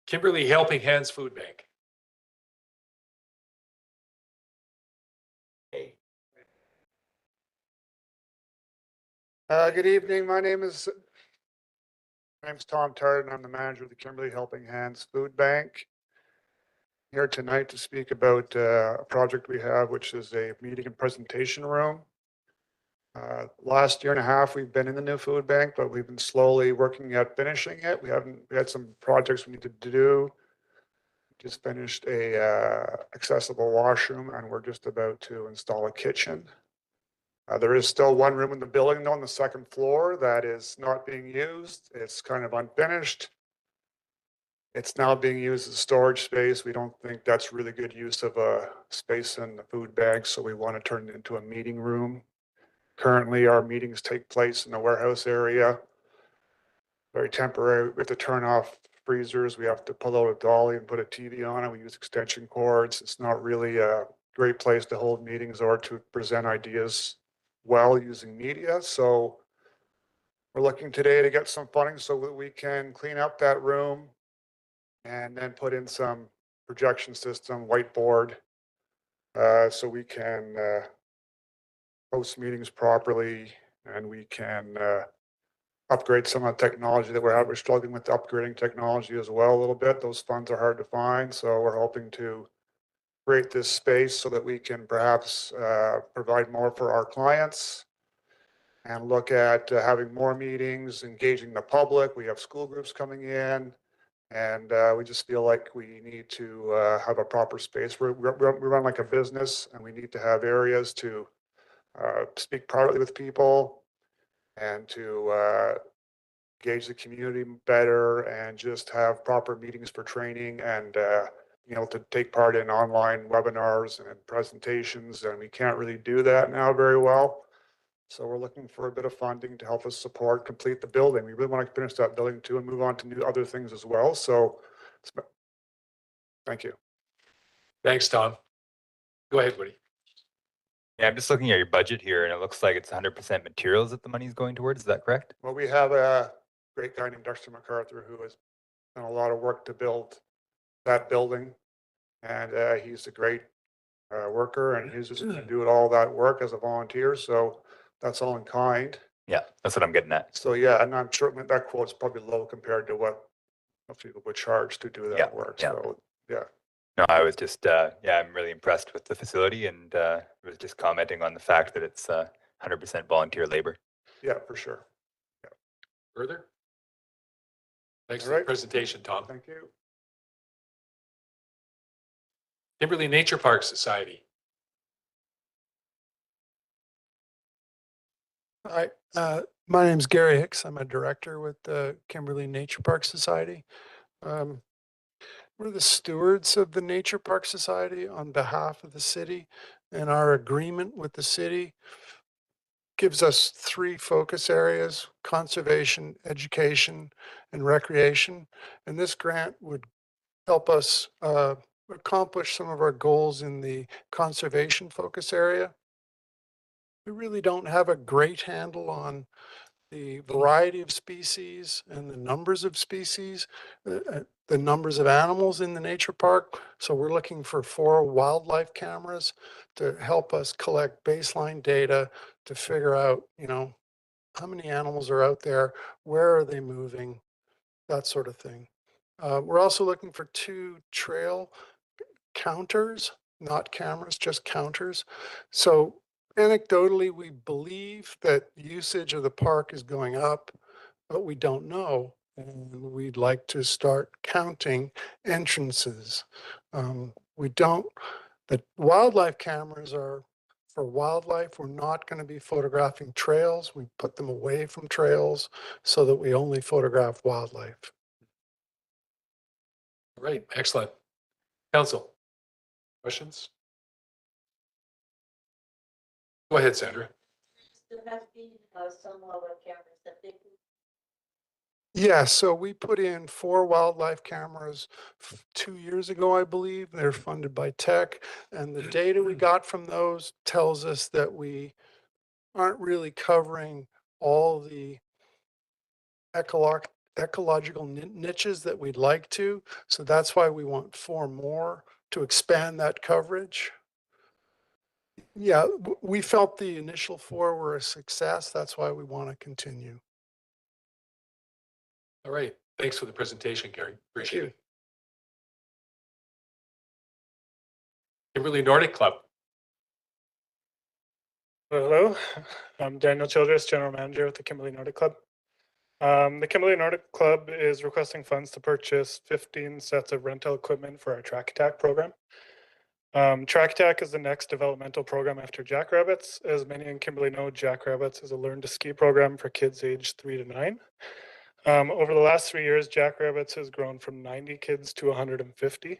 Kimberley Helping Hands Food Bank. Good evening. My name's Tom Tart, and I'm the manager of the Kimberley Helping Hands Food Bank. Here tonight to speak about a project we have, which is a meeting and presentation room. Last year and a half, we've been in the new food bank, but we've been slowly working at finishing it. We had some projects we needed to do. Just finished a accessible washroom, and we're just about to install a kitchen. There is still one room in the building though, on the second floor that is not being used. It's kind of unfinished. It's now being used as storage space. We don't think that's really good use of a space in the food bag, so we want to turn it into a meeting room. Currently, our meetings take place in the warehouse area. Very temporary. We have to turn off freezers. We have to pull out a dolly and put a TV on it. We use extension cords. It's not really a great place to hold meetings or to present ideas well using media. So we're looking today to get some funding so that we can clean up that room and then put in some projection system, whiteboard, so we can host meetings properly, and we can upgrade some of the technology that we're struggling with upgrading technology as well a little bit. Those funds are hard to find, so we're hoping to create this space so that we can perhaps provide more for our clients and look at having more meetings, engaging the public. We have school groups coming in, and we just feel like we need to have a proper space. We run like a business, and we need to have areas to speak privately with people and to engage the community better and just have proper meetings for training and to take part in online webinars and presentations. And we can't really do that now very well. So we're looking for a bit of funding to help us complete the building. We really want to finish that building too and move on to new other things as well. So thank you. Thanks, Tom. Go ahead, Woody. Yeah, I'm just looking at your budget here, and it looks like it's 100% materials that the money's going towards. Is that correct? Well, we have a great guy named Dexter MacArthur who has done a lot of work to build that building, and he's a great worker, and he's just going to do all that work as a volunteer. So that's all in kind. Yeah, that's what I'm getting at. So yeah, and I'm sure that quote's probably low compared to what most people would charge to do that work. Yeah. So yeah. No, I was just, I'm really impressed with the facility, and was just commenting on the fact that it's 100% volunteer labor. Yeah, for sure. Further? Thanks All for the right. presentation, Tom. Thank you. Kimberley Nature Park Society. Hi, my name's Gary Hicks. I'm a director with the Kimberley Nature Park Society. We're the stewards of the Nature Park Society on behalf of the city, and our agreement with the city gives us 3 focus areas: conservation, education, and recreation. And this grant would help us accomplish some of our goals in the conservation focus area. We really don't have a great handle on the variety of species and the numbers of species, the numbers of animals in the nature park. So we're looking for 4 wildlife cameras to help us collect baseline data to figure out, how many animals are out there, where are they moving, that sort of thing. We're also looking for 2 trail counters, not cameras, just counters. So anecdotally, we believe that usage of the park is going up, but we don't know. And we'd like to start counting entrances. The wildlife cameras are for wildlife. We're not going to be photographing trails. We put them away from trails so that we only photograph wildlife. All right, excellent. Council, questions? Go ahead, Sandra. Yeah, so we put in 4 wildlife cameras 2 years ago, I believe. They're funded by Tech, and the data we got from those tells us that we aren't really covering all the ecological niches that we'd like to. So that's why we want 4 more to expand that coverage. Yeah, we felt the initial 4 were a success. That's why we want to continue. All right, thanks for the presentation, Gary. Appreciate it. Kimberley Nordic Club. Hello, I'm Daniel Childress, General Manager with the Kimberley Nordic Club. The Kimberley Nordic Club is requesting funds to purchase 15 sets of rental equipment for our Track Attack program. Track Attack is the next developmental program after Jackrabbits. As many in Kimberley know, Jackrabbits is a learn to ski program for kids aged 3 to 9. Over the last 3 years, Jackrabbits has grown from 90 kids to 150.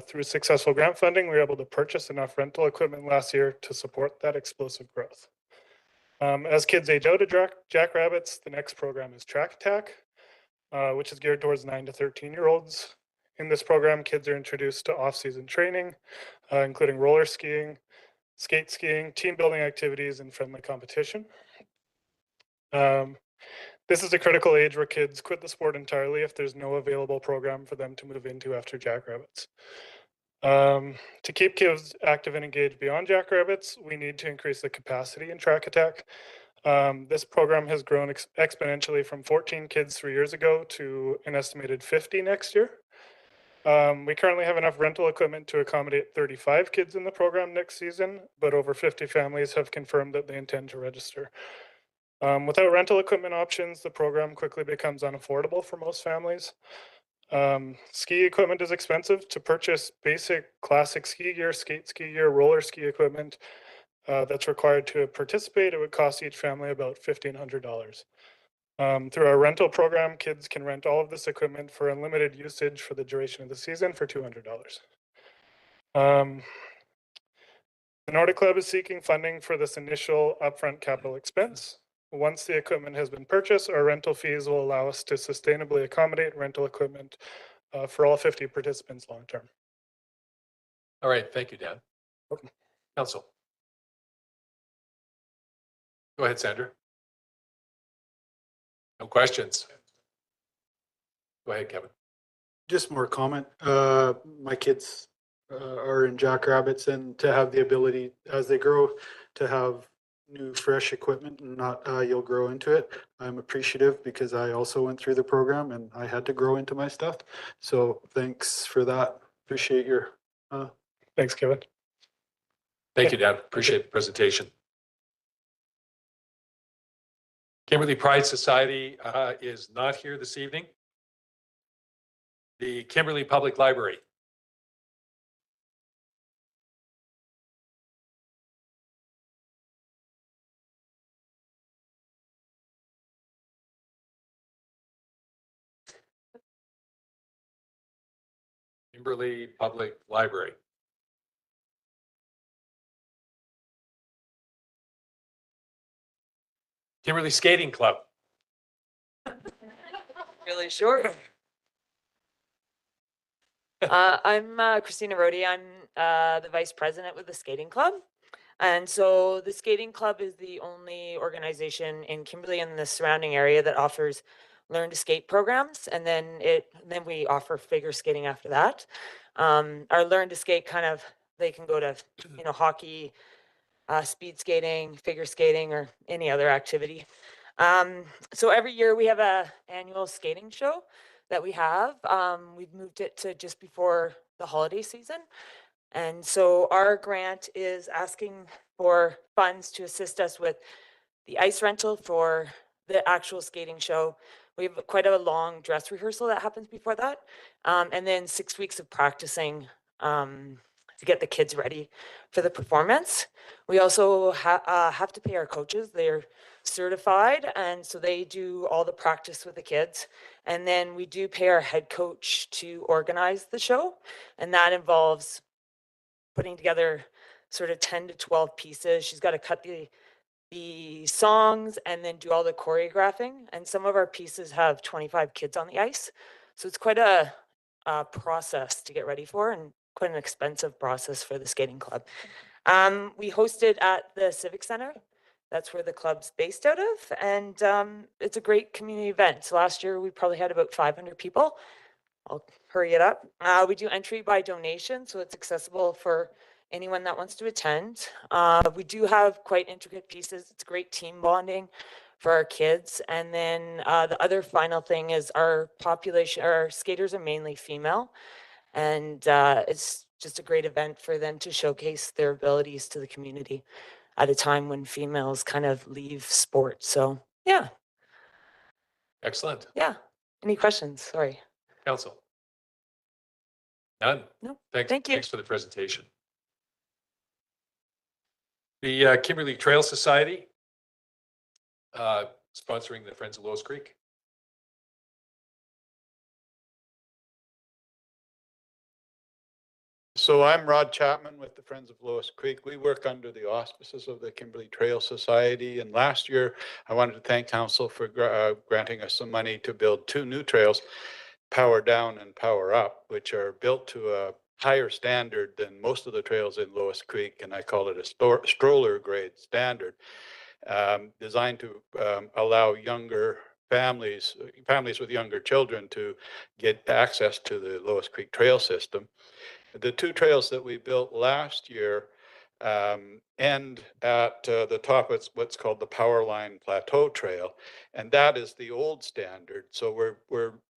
Through successful grant funding, we were able to purchase enough rental equipment last year to support that explosive growth. As kids age out of Jackrabbits, the next program is Track Attack, which is geared towards 9 to 13-year-olds. In this program, kids are introduced to off-season training, including roller skiing, skate skiing, team building activities, and friendly competition. This is a critical age where kids quit the sport entirely if there's no available program for them to move into after Jackrabbits. To keep kids active and engaged beyond Jackrabbits, we need to increase the capacity in Track Attack. This program has grown exponentially from 14 kids 3 years ago to an estimated 50 next year. We currently have enough rental equipment to accommodate 35 kids in the program next season, but over 50 families have confirmed that they intend to register. Without rental equipment options, the program quickly becomes unaffordable for most families. Ski equipment is expensive. To purchase basic classic ski gear, skate ski gear, roller ski equipment that's required to participate, it would cost each family about $1,500. Through our rental program, kids can rent all of this equipment for unlimited usage for the duration of the season for $200. The Nordic Club is seeking funding for this initial upfront capital expense. Once the equipment has been purchased, our rental fees will allow us to sustainably accommodate rental equipment for all 50 participants long term. All right, thank you, Dan. Council. Go ahead, Sandra. No questions. Go ahead, Kevin. Just more comment. My kids are in Jackrabbits, and to have the ability as they grow to have new fresh equipment and not you'll grow into it. I'm appreciative because I also went through the program and I had to grow into my stuff. So thanks for that. Appreciate your thanks, Kevin. Thank you, Dan. Appreciate the presentation. Kimberley Pride Society is not here this evening. The Kimberley Public Library. Kimberley Public Library. Kimberley Skating Club. Really short. I'm Christina Rody. I'm the vice president with the skating club. And so the skating club is the only organization in Kimberley and the surrounding area that offers learn to skate programs. And then we offer figure skating after that. Our learn to skate they can go to, hockey, speed skating, figure skating, or any other activity. So every year we have a annual skating show that we have. We've moved it to just before the holiday season. And so our grant is asking for funds to assist us with the ice rental for the actual skating show. We have quite a long dress rehearsal that happens before that. And then 6 weeks of practicing to get the kids ready for the performance. We also have to pay our coaches. They're certified, and so they do all the practice with the kids. And then we do pay our head coach to organize the show, and that involves putting together sort of 10 to 12 pieces. She's got to cut the songs and then do all the choreographing. And some of our pieces have 25 kids on the ice. So it's quite a process to get ready for, and quite an expensive process for the skating club. We hosted at the Civic Center. That's where the club's based out of. And it's a great community event. So last year we probably had about 500 people. I'll hurry it up. We do entry by donation, so it's accessible for anyone that wants to attend. We do have quite intricate pieces. It's great team bonding for our kids. And then the other final thing is our skaters are mainly female. And it's just a great event for them to showcase their abilities to the community. at a time when females kind of leave sports. So yeah, Excellent. yeah. Any questions? Sorry. Council? None? No. Thanks. Thank you. Thanks for the presentation. The Kimberley Trail Society, sponsoring the Friends of Lois Creek. So I'm Rod Chapman with the Friends of Lois Creek. We work under the auspices of the Kimberley Trail Society. And last year, I wanted to thank council for granting us some money to build 2 new trails, Power Down and Power Up, which are built to a higher standard than most of the trails in Lois Creek. And I call it a stroller grade standard, designed to allow younger families with younger children to get access to the Lois Creek trail system. The 2 trails that we built last year end at the top of what's called the Powerline Plateau Trail, and that is the old standard. So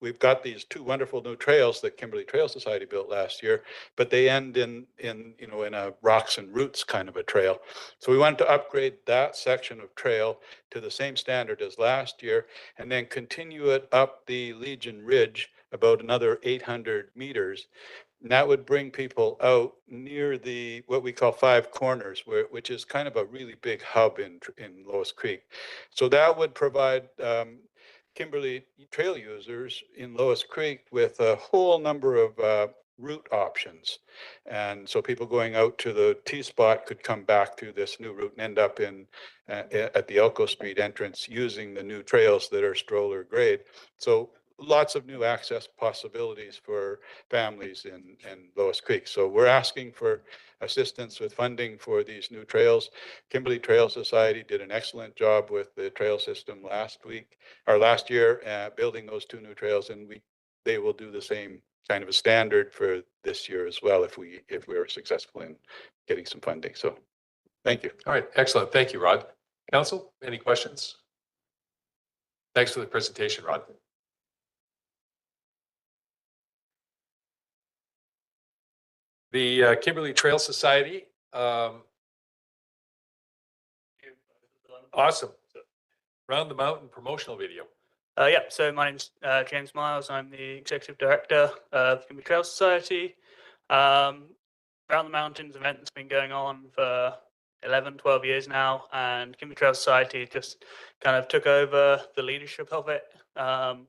we've got these 2 wonderful new trails that Kimberley Trail Society built last year, but they end in a rocks and roots kind of a trail. So we wanted to upgrade that section of trail to the same standard as last year, and then continue it up the Legion Ridge about another 800 meters. And that would bring people out near the what we call 5 Corners, which is kind of a really big hub in Lois Creek. So that would provide Kimberley trail users in Lois Creek with a whole number of route options. And so people going out to the T-spot could come back to this new route and end up at the Elko Street entrance using the new trails that are stroller grade. So lots of new access possibilities for families in Lois Creek. So we're asking for assistance with funding for these new trails. Kimberley Trail Society did an excellent job with the trail system last year, building those 2 new trails, and they will do the same kind of a standard for this year as well if we are successful in getting some funding. So thank you. All right, excellent. Thank you, Rod. Council, any questions? Thanks for the presentation, Rod. The Kimberley Trail Society. Awesome. Round the Mountain promotional video. Yeah, so my name's James Miles. I'm the Executive Director of the Kimberley Trail Society. Round the Mountains event that's been going on for 11, 12 years now, and Kimberley Trail Society just kind of took over the leadership of it kind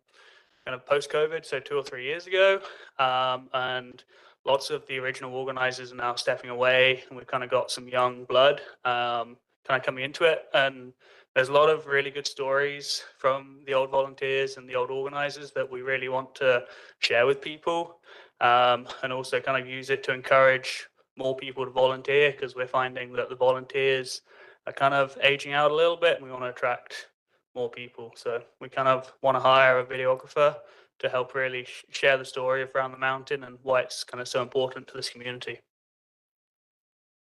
of post-COVID, so 2 or 3 years ago. And lots of the original organizers are now stepping away, and we've kind of got some young blood kind of coming into it. And there's a lot of really good stories from the old volunteers and the old organizers that we really want to share with people, and also kind of use it to encourage more people to volunteer, because we're finding that the volunteers are kind of aging out a little bit, and we want to attract more people. So we kind of want to hire a videographer to help really share the story of Round the Mountain and why it's kind of so important to this community.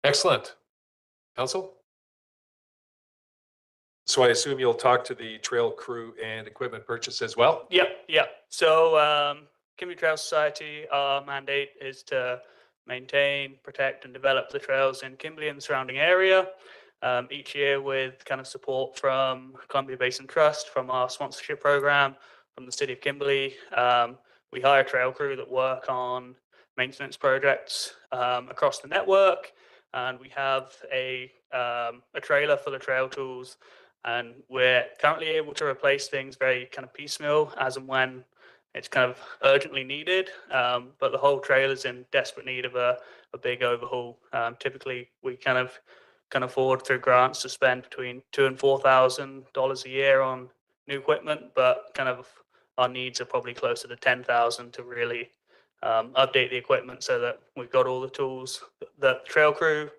Excellent. Council? So I assume you'll talk to the trail crew and equipment purchase as well? Yeah. So Kimberley Trail Society, our mandate is to maintain, protect, and develop the trails in Kimberley and the surrounding area. Each year with kind of support from Columbia Basin Trust, from our sponsorship program, from the City of Kimberley. We hire trail crew that work on maintenance projects across the network, and we have a trailer full of trail tools, and we're currently able to replace things very kind of piecemeal as and when it's kind of urgently needed, but the whole trail is in desperate need of a big overhaul. Typically, we can afford through grants to spend between $2,000 and $4,000 a year on new equipment, but kind of our needs are probably closer to $10,000 to really update the equipment so that we've got all the tools that the trail crew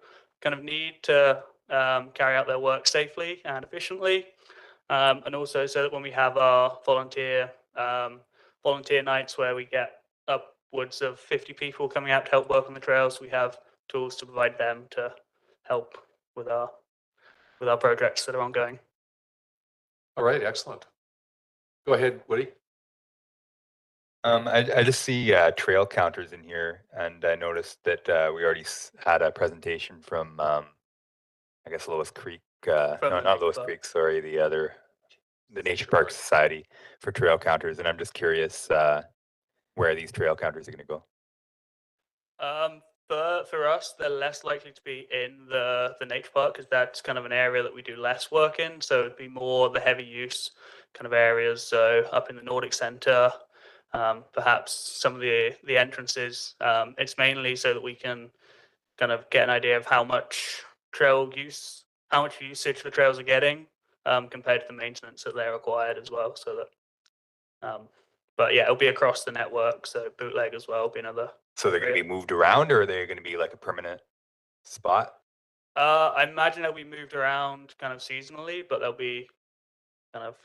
kind of need to carry out their work safely and efficiently, and also so that when we have our volunteer nights where we get upwards of 50 people coming out to help work on the trails, we have tools to provide them to help with our projects that are ongoing. All right, excellent. Go ahead, Woody. I just see trail counters in here, and I noticed that we already had a presentation from I guess Lois Creek, From no, the not Nature Lois Park. Creek, sorry, the Nature Park Society for trail counters. And I'm just curious, where these trail counters are gonna go. For us, they're less likely to be in the nature park because that's kind of an area that we do less work in. So it'd be more the heavy use kind of areas. So up in the Nordic Center, perhaps some of the entrances. It's mainly so that we can kind of get an idea of how much how much usage the trails are getting compared to the maintenance that they're required as well. So that, but yeah, it'll be across the network. So bootleg as well will be another. So they're gonna be moved around, or are they gonna be like a permanent spot? I imagine they'll be moved around kind of seasonally, but they'll be kind of,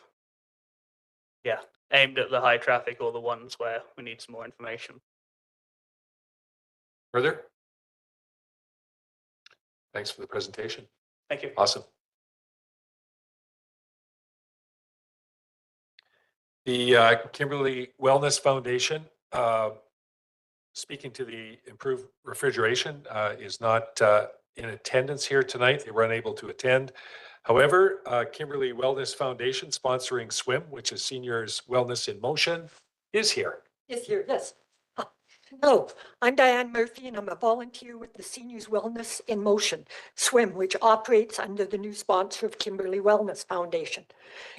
yeah, aimed at the high traffic or the ones where we need some more information. Further? Thanks for the presentation. Thank you. Awesome. The Kimberley Wellness Foundation, speaking to the improved refrigeration, is not in attendance here tonight. They were unable to attend. However, Kimberley Wellness Foundation, sponsoring SWIM, which is Seniors Wellness in Motion, is here. Is here, yes. Hello, I'm Diane Murphy, and I'm a volunteer with the Seniors Wellness in Motion, SWIM, which operates under the new sponsor of Kimberley Wellness Foundation.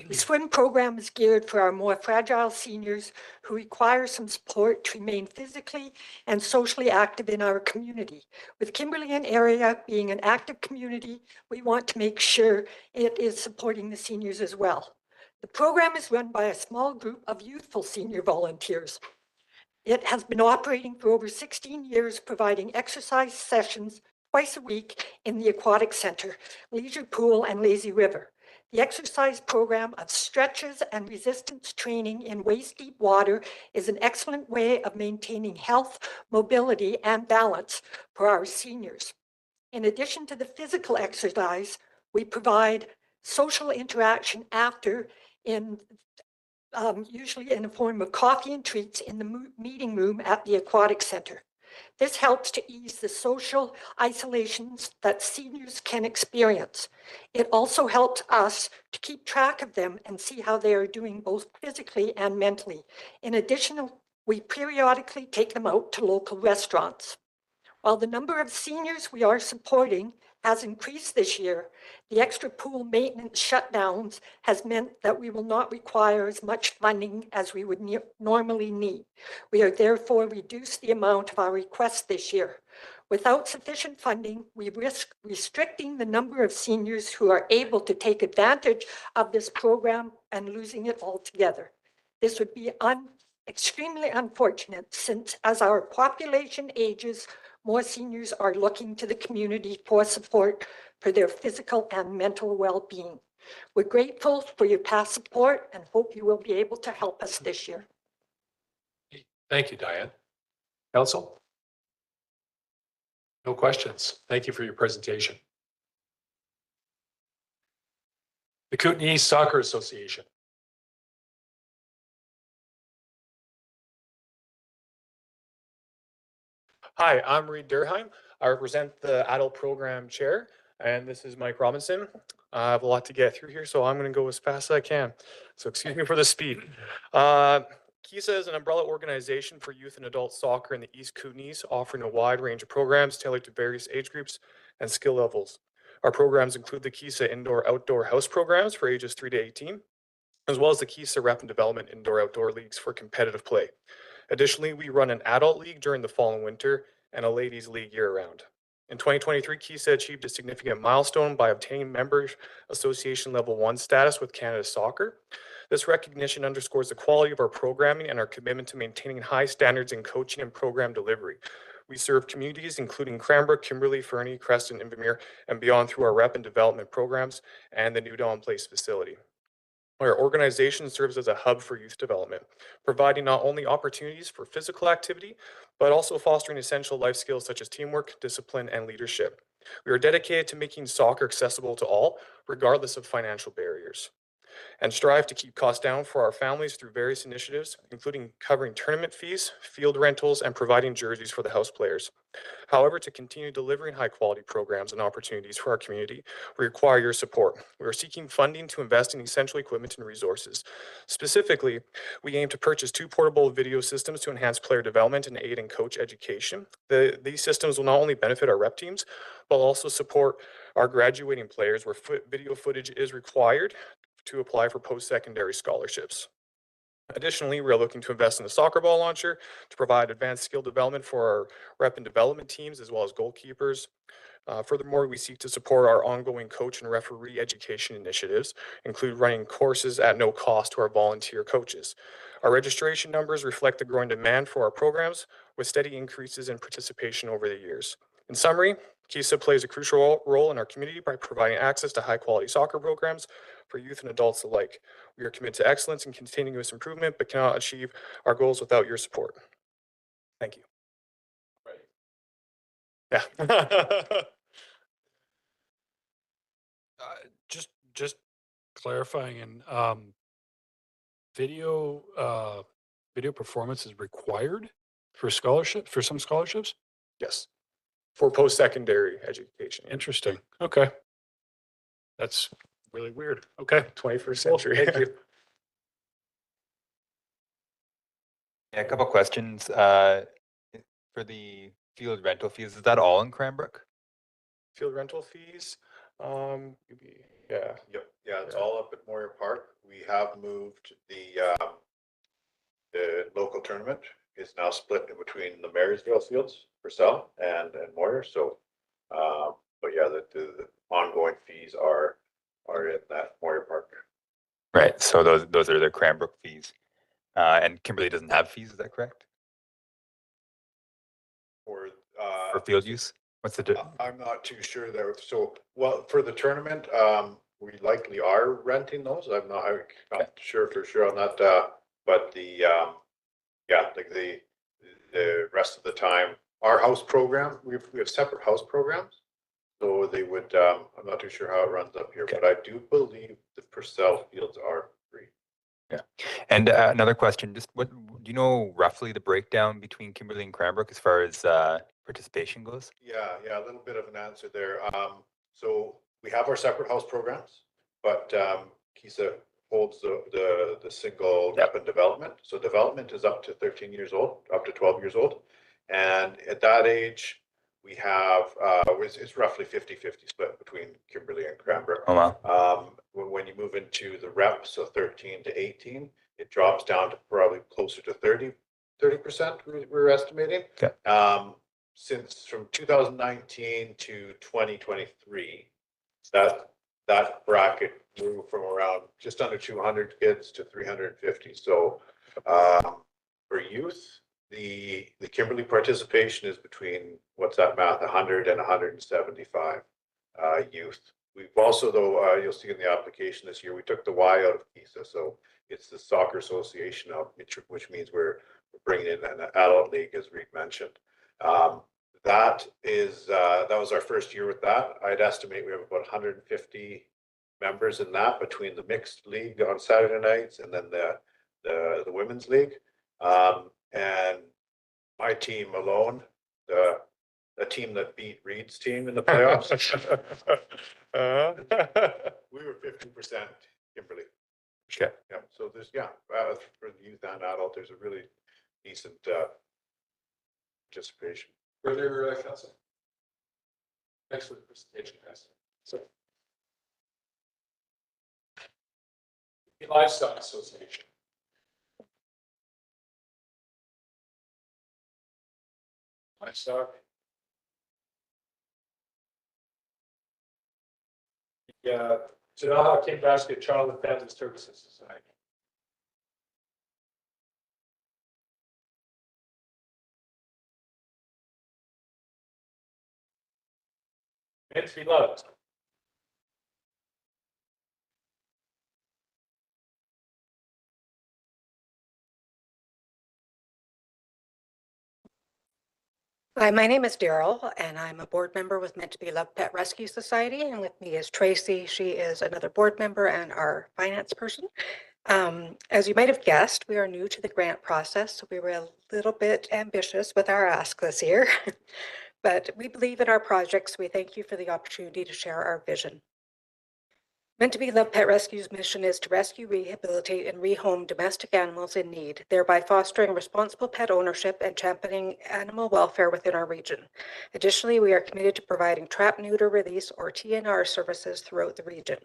The SWIM program is geared for our more fragile seniors who require some support to remain physically and socially active in our community. With Kimberley and area being an active community, we want to make sure it is supporting the seniors as well. The program is run by a small group of youthful senior volunteers. It has been operating for over 16 years, providing exercise sessions twice a week in the Aquatic Center, Leisure Pool, and Lazy River. The exercise program of stretches and resistance training in waist-deep water is an excellent way of maintaining health, mobility, and balance for our seniors. In addition to the physical exercise, we provide social interaction after usually in the form of coffee and treats in the meeting room at the Aquatic Center. This helps to ease the social isolations that seniors can experience. It also helps us to keep track of them and see how they are doing both physically and mentally. In addition, we periodically take them out to local restaurants. While the number of seniors we are supporting has increased this year, the extra pool maintenance shutdowns has meant that we will not require as much funding as we would normally need. We are therefore reduced the amount of our requests this year. Without sufficient funding, we risk restricting the number of seniors who are able to take advantage of this program and losing it altogether. This would be extremely unfortunate, since as our population ages, more seniors are looking to the community for support for their physical and mental well-being. We're grateful for your past support and hope you will be able to help us this year. Thank you, Diane. Council? No questions. Thank you for your presentation. The Kootenay Soccer Association. Hi, I'm Reed Durheim. I represent the adult program chair, and this is Mike Robinson. I have a lot to get through here, so I'm going to go as fast as I can. So excuse me for the speed. KISA is an umbrella organization for youth and adult soccer in the East Kootenays, offering a wide range of programs tailored to various age groups and skill levels. Our programs include the KISA indoor-outdoor house programs for ages 3 to 18, as well as the KISA Rep and Development indoor-outdoor leagues for competitive play. Additionally, we run an adult league during the fall and winter and a ladies league year-round. In 2023, KISA achieved a significant milestone by obtaining Members Association Level 1 status with Canada Soccer. This recognition underscores the quality of our programming and our commitment to maintaining high standards in coaching and program delivery. We serve communities including Cranbrook, Kimberley, Fernie, Creston, Invermere, and beyond through our Rep and Development programs and the New Dawn Place facility. Our organization serves as a hub for youth development, providing not only opportunities for physical activity, but also fostering essential life skills such as teamwork, discipline, and leadership. We are dedicated to making soccer accessible to all, regardless of financial barriers. and strive to keep costs down for our families through various initiatives, including covering tournament fees, field rentals, and providing jerseys for the house players. However, to continue delivering high-quality programs and opportunities for our community, we require your support. We are seeking funding to invest in essential equipment and resources. Specifically, we aim to purchase 2 portable video systems to enhance player development and aid in coach education. These systems will not only benefit our rep teams, but also support our graduating players where video footage is required to apply for post-secondary scholarships. Additionally, we are looking to invest in a soccer ball launcher to provide advanced skill development for our rep and development teams as well as goalkeepers. Furthermore, we seek to support our ongoing coach and referee education initiatives, include running courses at no cost to our volunteer coaches. Our registration numbers reflect the growing demand for our programs with steady increases in participation over the years. In summary, KISA plays a crucial role in our community by providing access to high-quality soccer programs for youth and adults alike. We are committed to excellence and continuous improvement, but cannot achieve our goals without your support. Thank you. Yeah. Just clarifying and video performance is required for some scholarships? Yes. For post-secondary education. Interesting. Okay. That's really weird. Okay. 21st Cool. century. Thank you. Yeah, a couple questions. For the field rental fees, is that all in Cranbrook? Field rental fees, yeah. Yep, yeah, it's all up at Moyer Park. We have moved the local tournament is now split in between the Marysville fields, Purcell and Moyer. So, but yeah, the ongoing fees are in that Moyer Park. Right. So those are the Cranbrook fees. And Kimberly doesn't have fees, is that correct? For field use? What's the I'm not too sure there. So, well, for the tournament, we likely are renting those. I'm not sure for sure on that. But the yeah, like the rest of the time, our house program, we have separate house programs. So they would, I'm not too sure how it runs up here, but I do believe the Purcell fields are free. Yeah. And another question, just what do you know roughly the breakdown between Kimberly and Cranbrook as far as participation goes? Yeah, a little bit of an answer there. So we have our separate house programs, but KISA holds the single rep and development. So development is up to 13 years old, up to 12 years old. And at that age, we have, it's roughly 50-50 split between Kimberly and Cranbrook. Oh, wow. When you move into the rep, so 13 to 18, it drops down to probably closer to 30%, we're estimating. Okay. Since from 2019 to 2023, that bracket grew from around just under 200 kids to 350. So for youth, the Kimberly participation is between, what's that math, 100 and 175 youth. We've also, though, you'll see in the application this year, we took the Y out of KISA. So it's the Soccer Association, which means we're bringing in an adult league, as Reed mentioned. That was our first year with that. I'd estimate we have about 150 members in that between the mixed league on Saturday nights and then the women's league. And my team alone, the team that beat Reed's team in the playoffs, we were 50% Kimberly. Okay. Yeah. So there's for the youth and adult, there's a really decent participation. Further, council? Thanks for the presentation, guys. So, the Livestock Association. Livestock. Yeah, Tanaha King Basket Child and Family Services Society. And to be loved. Hi, my name is Daryl, and I'm a board member with Meant to Be Loved Pet Rescue Society. And with me is Tracy. She is another board member and our finance person. As you might have guessed, we are new to the grant process, so we were a little bit ambitious with our ask this year. But we believe in our projects. We thank you for the opportunity to share our vision. Meant to Be Loved Pet Rescue's mission is to rescue, rehabilitate, and rehome domestic animals in need, thereby fostering responsible pet ownership and championing animal welfare within our region. Additionally, we are committed to providing trap, neuter, release, or TNR services throughout the region.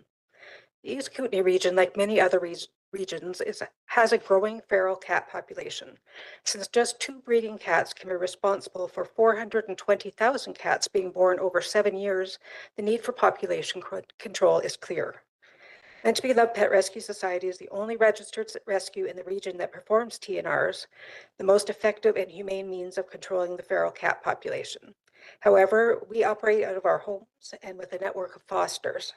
The East Kootenay region, like many other regions, has a growing feral cat population. Since just 2 breeding cats can be responsible for 420,000 cats being born over 7 years, the need for population control is clear. Meant to Be Loved Pet Rescue Society is the only registered rescue in the region that performs TNRs, the most effective and humane means of controlling the feral cat population. However, we operate out of our homes and with a network of fosters.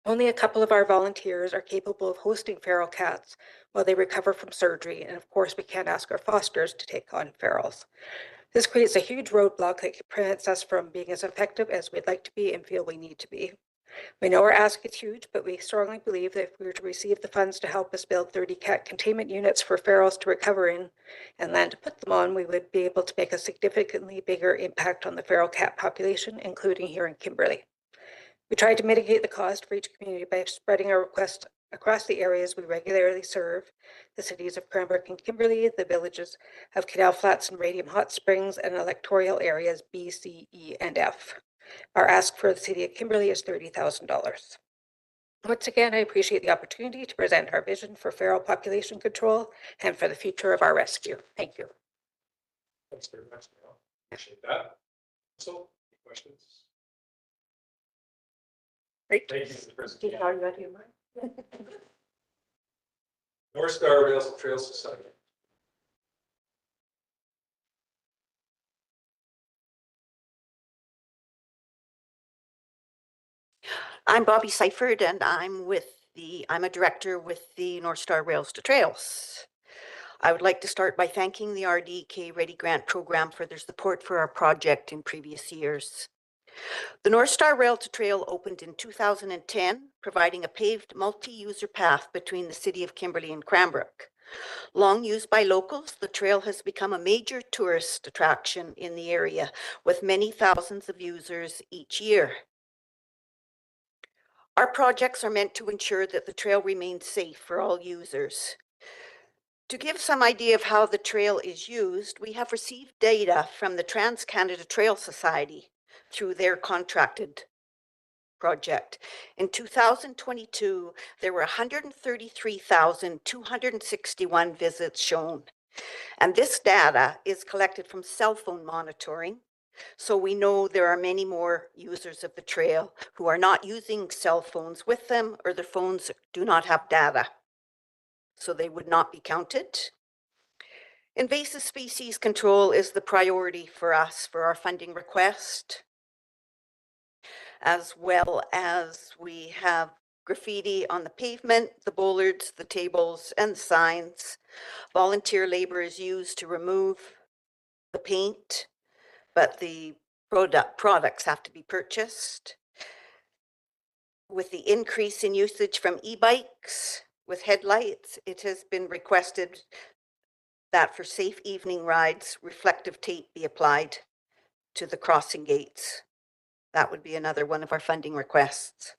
Only a couple of our volunteers are capable of hosting feral cats while they recover from surgery, and of course we can't ask our fosters to take on ferals. This creates a huge roadblock that prevents us from being as effective as we'd like to be and feel we need to be. We know our ask is huge, but we strongly believe that if we were to receive the funds to help us build 30 cat containment units for ferals to recover in and land to put them on, we would be able to make a significantly bigger impact on the feral cat population, including here in Kimberley. We tried to mitigate the cost for each community by spreading our request across the areas we regularly serve, the cities of Cranbrook and Kimberley, the villages of Canal Flats and Radium Hot Springs, and electoral areas B, C, E, and F. Our ask for the city of Kimberley is $30,000. Once again, I appreciate the opportunity to present our vision for feral population control and for the future of our rescue. Thank you. Thanks very much, Neil. Appreciate that. So, any questions? Great. Thank you for the presentation. Did North Star Rails Trail Society. I'm Bobby Seifert, and I'm a director with the North Star Rails to Trails. I would like to start by thanking the RDK Ready Grant Program for their support for our project in previous years. The North Star Rail to Trail opened in 2010, providing a paved multi-user path between the city of Kimberley and Cranbrook. Long used by locals, the trail has become a major tourist attraction in the area, with many thousands of users each year. Our projects are meant to ensure that the trail remains safe for all users. To give some idea of how the trail is used, we have received data from the Trans-Canada Trail Society through their contracted project. In 2022, there were 133,261 visits shown. And this data is collected from cell phone monitoring. So we know there are many more users of the trail who are not using cell phones with them, or their phones do not have data. So they would not be counted. Invasive species control is the priority for us for our funding request, as well as we have graffiti on the pavement, the bollards, the tables, and signs. Volunteer labor is used to remove the paint, but the products have to be purchased. With the increase in usage from e-bikes with headlights, it has been requested that for safe evening rides, reflective tape be applied to the crossing gates. That would be another one of our funding requests.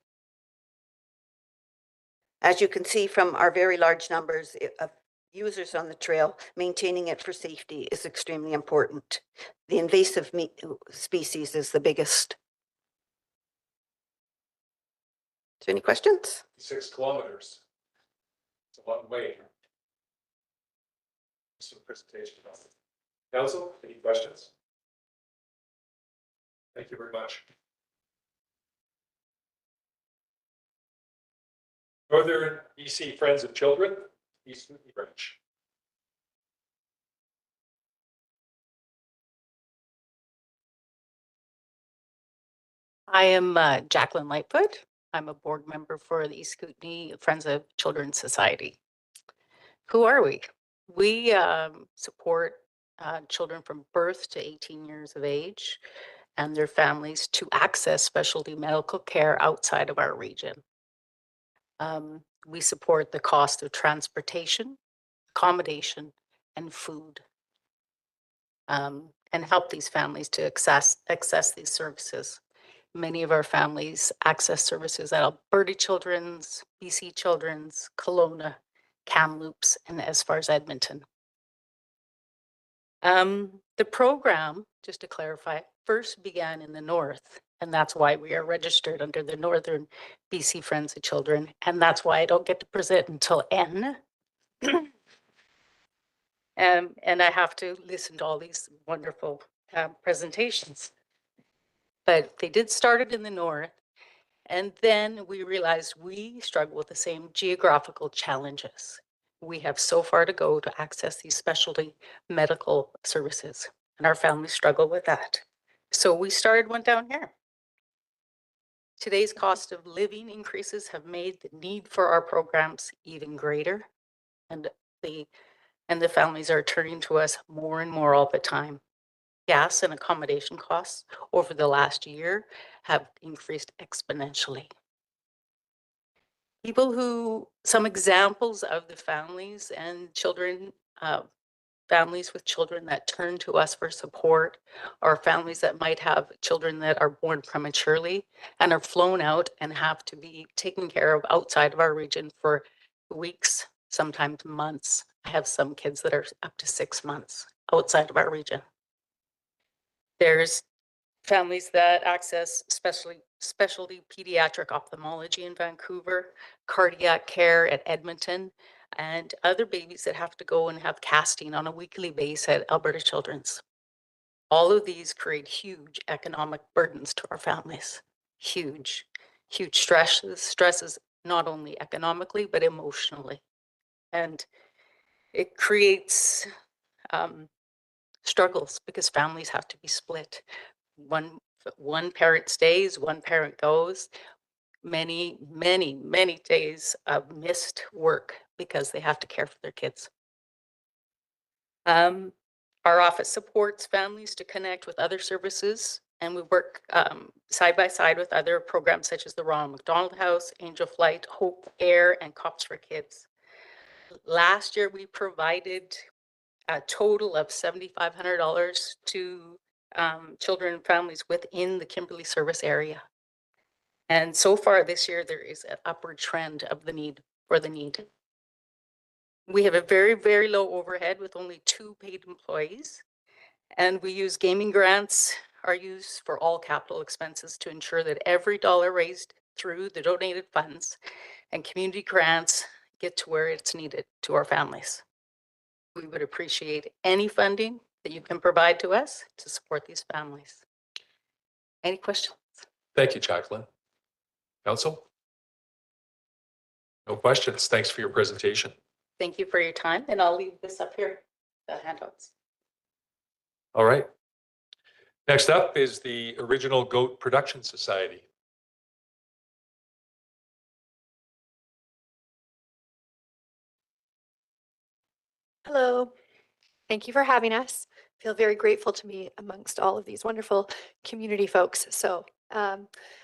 As you can see from our very large numbers of users on the trail, maintaining it for safety is extremely important. The invasive species is the biggest. Is there any questions? 6 kilometers. It's a long way. Some presentation. Council, any questions? Thank you very much. Northern BC Friends of Children, East Kootenay branch. I am Jacqueline Lightfoot. I'm a board member for the East Kootenay Friends of Children Society. Who are we? We support children from birth to 18 years of age and their families to access specialty medical care outside of our region. We support the cost of transportation, accommodation, and food, and help these families to access these services. Many of our families access services at Alberta Children's, BC Children's, Kelowna, Kamloops, and as far as Edmonton. The program, just to clarify, first began in the north, and that's why we are registered under the Northern BC Friends of Children, and that's why I don't get to present until N. And I have to listen to all these wonderful presentations. But they did start it in the north, and then we realized we struggle with the same geographical challenges. We have so far to go to access these specialty medical services, and our families struggle with that. So we started one down here. Today's cost of living increases have made the need for our programs even greater, and the families are turning to us more and more all the time. Gas and accommodation costs over the last year have increased exponentially. Some examples of the families and children, families with children that turn to us for support are families that might have children that are born prematurely and are flown out and have to be taken care of outside of our region for weeks, sometimes months. I have some kids that are up to 6 months outside of our region. There's families that access specialty pediatric ophthalmology in Vancouver, cardiac care at Edmonton, and other babies that have to go and have casting on a weekly basis at Alberta Children's. All of these create huge economic burdens to our families. Huge stresses not only economically, but emotionally. And it creates struggles because families have to be split. One parent stays, one parent goes. Many days of missed work because they have to care for their kids. Our office supports families to connect with other services, and we work side by side with other programs such as the Ronald McDonald House, Angel Flight, Hope Air, and Cops for Kids. Last year, we provided a total of $7,500 to children and families within the Kimberley service area. And so far this year, there is an upward trend of the need. We have a very, very low overhead with only 2 paid employees. And we use gaming grants are used for all capital expenses to ensure that every dollar raised through the donated funds and community grants get to where it's needed to our families. We would appreciate any funding that you can provide to us to support these families. Any questions? Thank you, Jacqueline. Council? No questions. Thanks for your presentation. Thank you for your time, and I'll leave this up here, the handouts. All right. Next up is the Original Goat Production Society. Hello. Thank you for having us. I feel very grateful to be amongst all of these wonderful community folks. So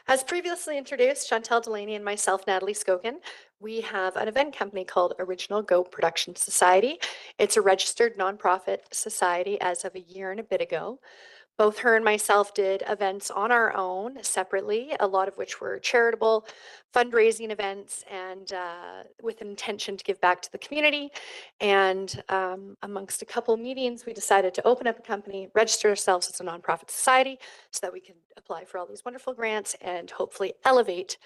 as previously introduced, Chantel Delaney and myself, Natalie Skokin, we have an event company called Original Goat Production Society. It's a registered nonprofit society as of a year and a bit ago. Both her and myself did events on our own separately, a lot of which were charitable fundraising events and with an intention to give back to the community. And amongst a couple meetings, we decided to open up a company, register ourselves as a nonprofit society so that we can apply for all these wonderful grants and hopefully elevate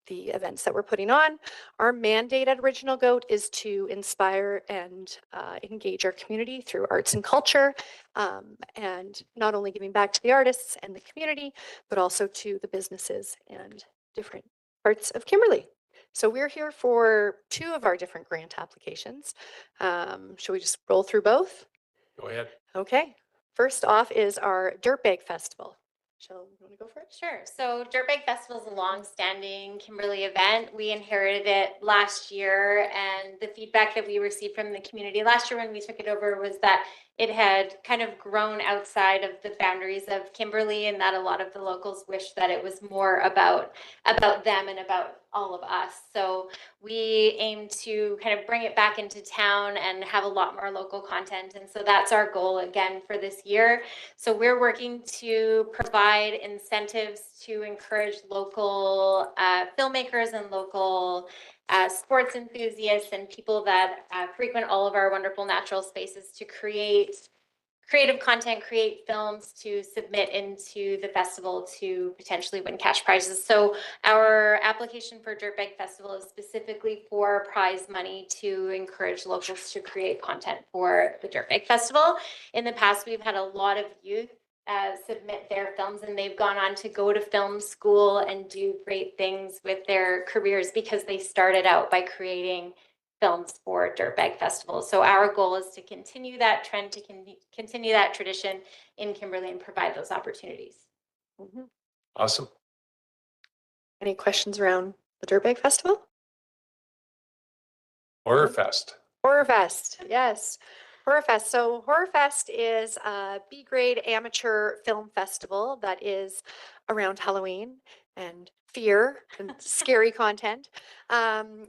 the events that we're putting on. Our mandate at Original Goat is to inspire and engage our community through arts and culture, and not only giving back to the artists and the community, but also to the businesses and different parts of Kimberley. So we're here for 2 of our different grant applications. Should we just roll through both? Go ahead. Okay. First off is our Dirtbag Festival. Jill, you want to go for it? Sure. So Dirtbag Festival is a long-standing Kimberly event. We inherited it last year, and the feedback that we received from the community last year when we took it over was that it had kind of grown outside of the boundaries of Kimberly, and that a lot of the locals wished that it was more about them and about all of us. So we aim to kind of bring it back into town and have a lot more local content. And so that's our goal again for this year. So we're working to provide incentives to encourage local filmmakers and local sports enthusiasts and people that frequent all of our wonderful natural spaces to create creative content, create films to submit into the festival to potentially win cash prizes. So our application for Dirtbag Festival is specifically for prize money to encourage locals to create content for the Dirtbag Festival. In the past, we've had a lot of youth submit their films, and they've gone on to go to film school and do great things with their careers because they started out by creating films for Dirtbag Festival. So our goal is to continue that trend, to continue that tradition in Kimberly and provide those opportunities. Awesome. Any questions around the Dirtbag Festival? Horror Fest. Horror Fest, yes. Horror Fest. So Horror Fest is a B-grade amateur film festival that is around Halloween and fear and scary content.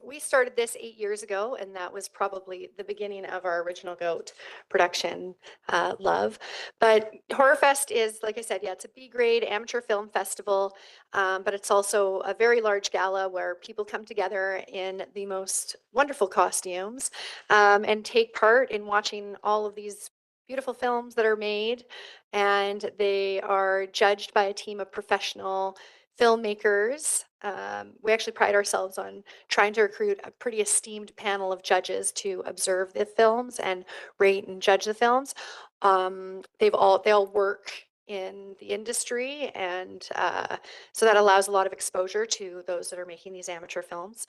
We started this 8 years ago, and that was probably the beginning of our original GOAT production, Love. But Horror Fest is, like I said, yeah, it's a B-grade amateur film festival, but it's also a very large gala where people come together in the most wonderful costumes and take part in watching all of these beautiful films that are made, and they are judged by a team of professional filmmakers. We actually pride ourselves on trying to recruit a pretty esteemed panel of judges to observe the films and rate and judge the films. They all work in the industry, and so that allows a lot of exposure to those that are making these amateur films.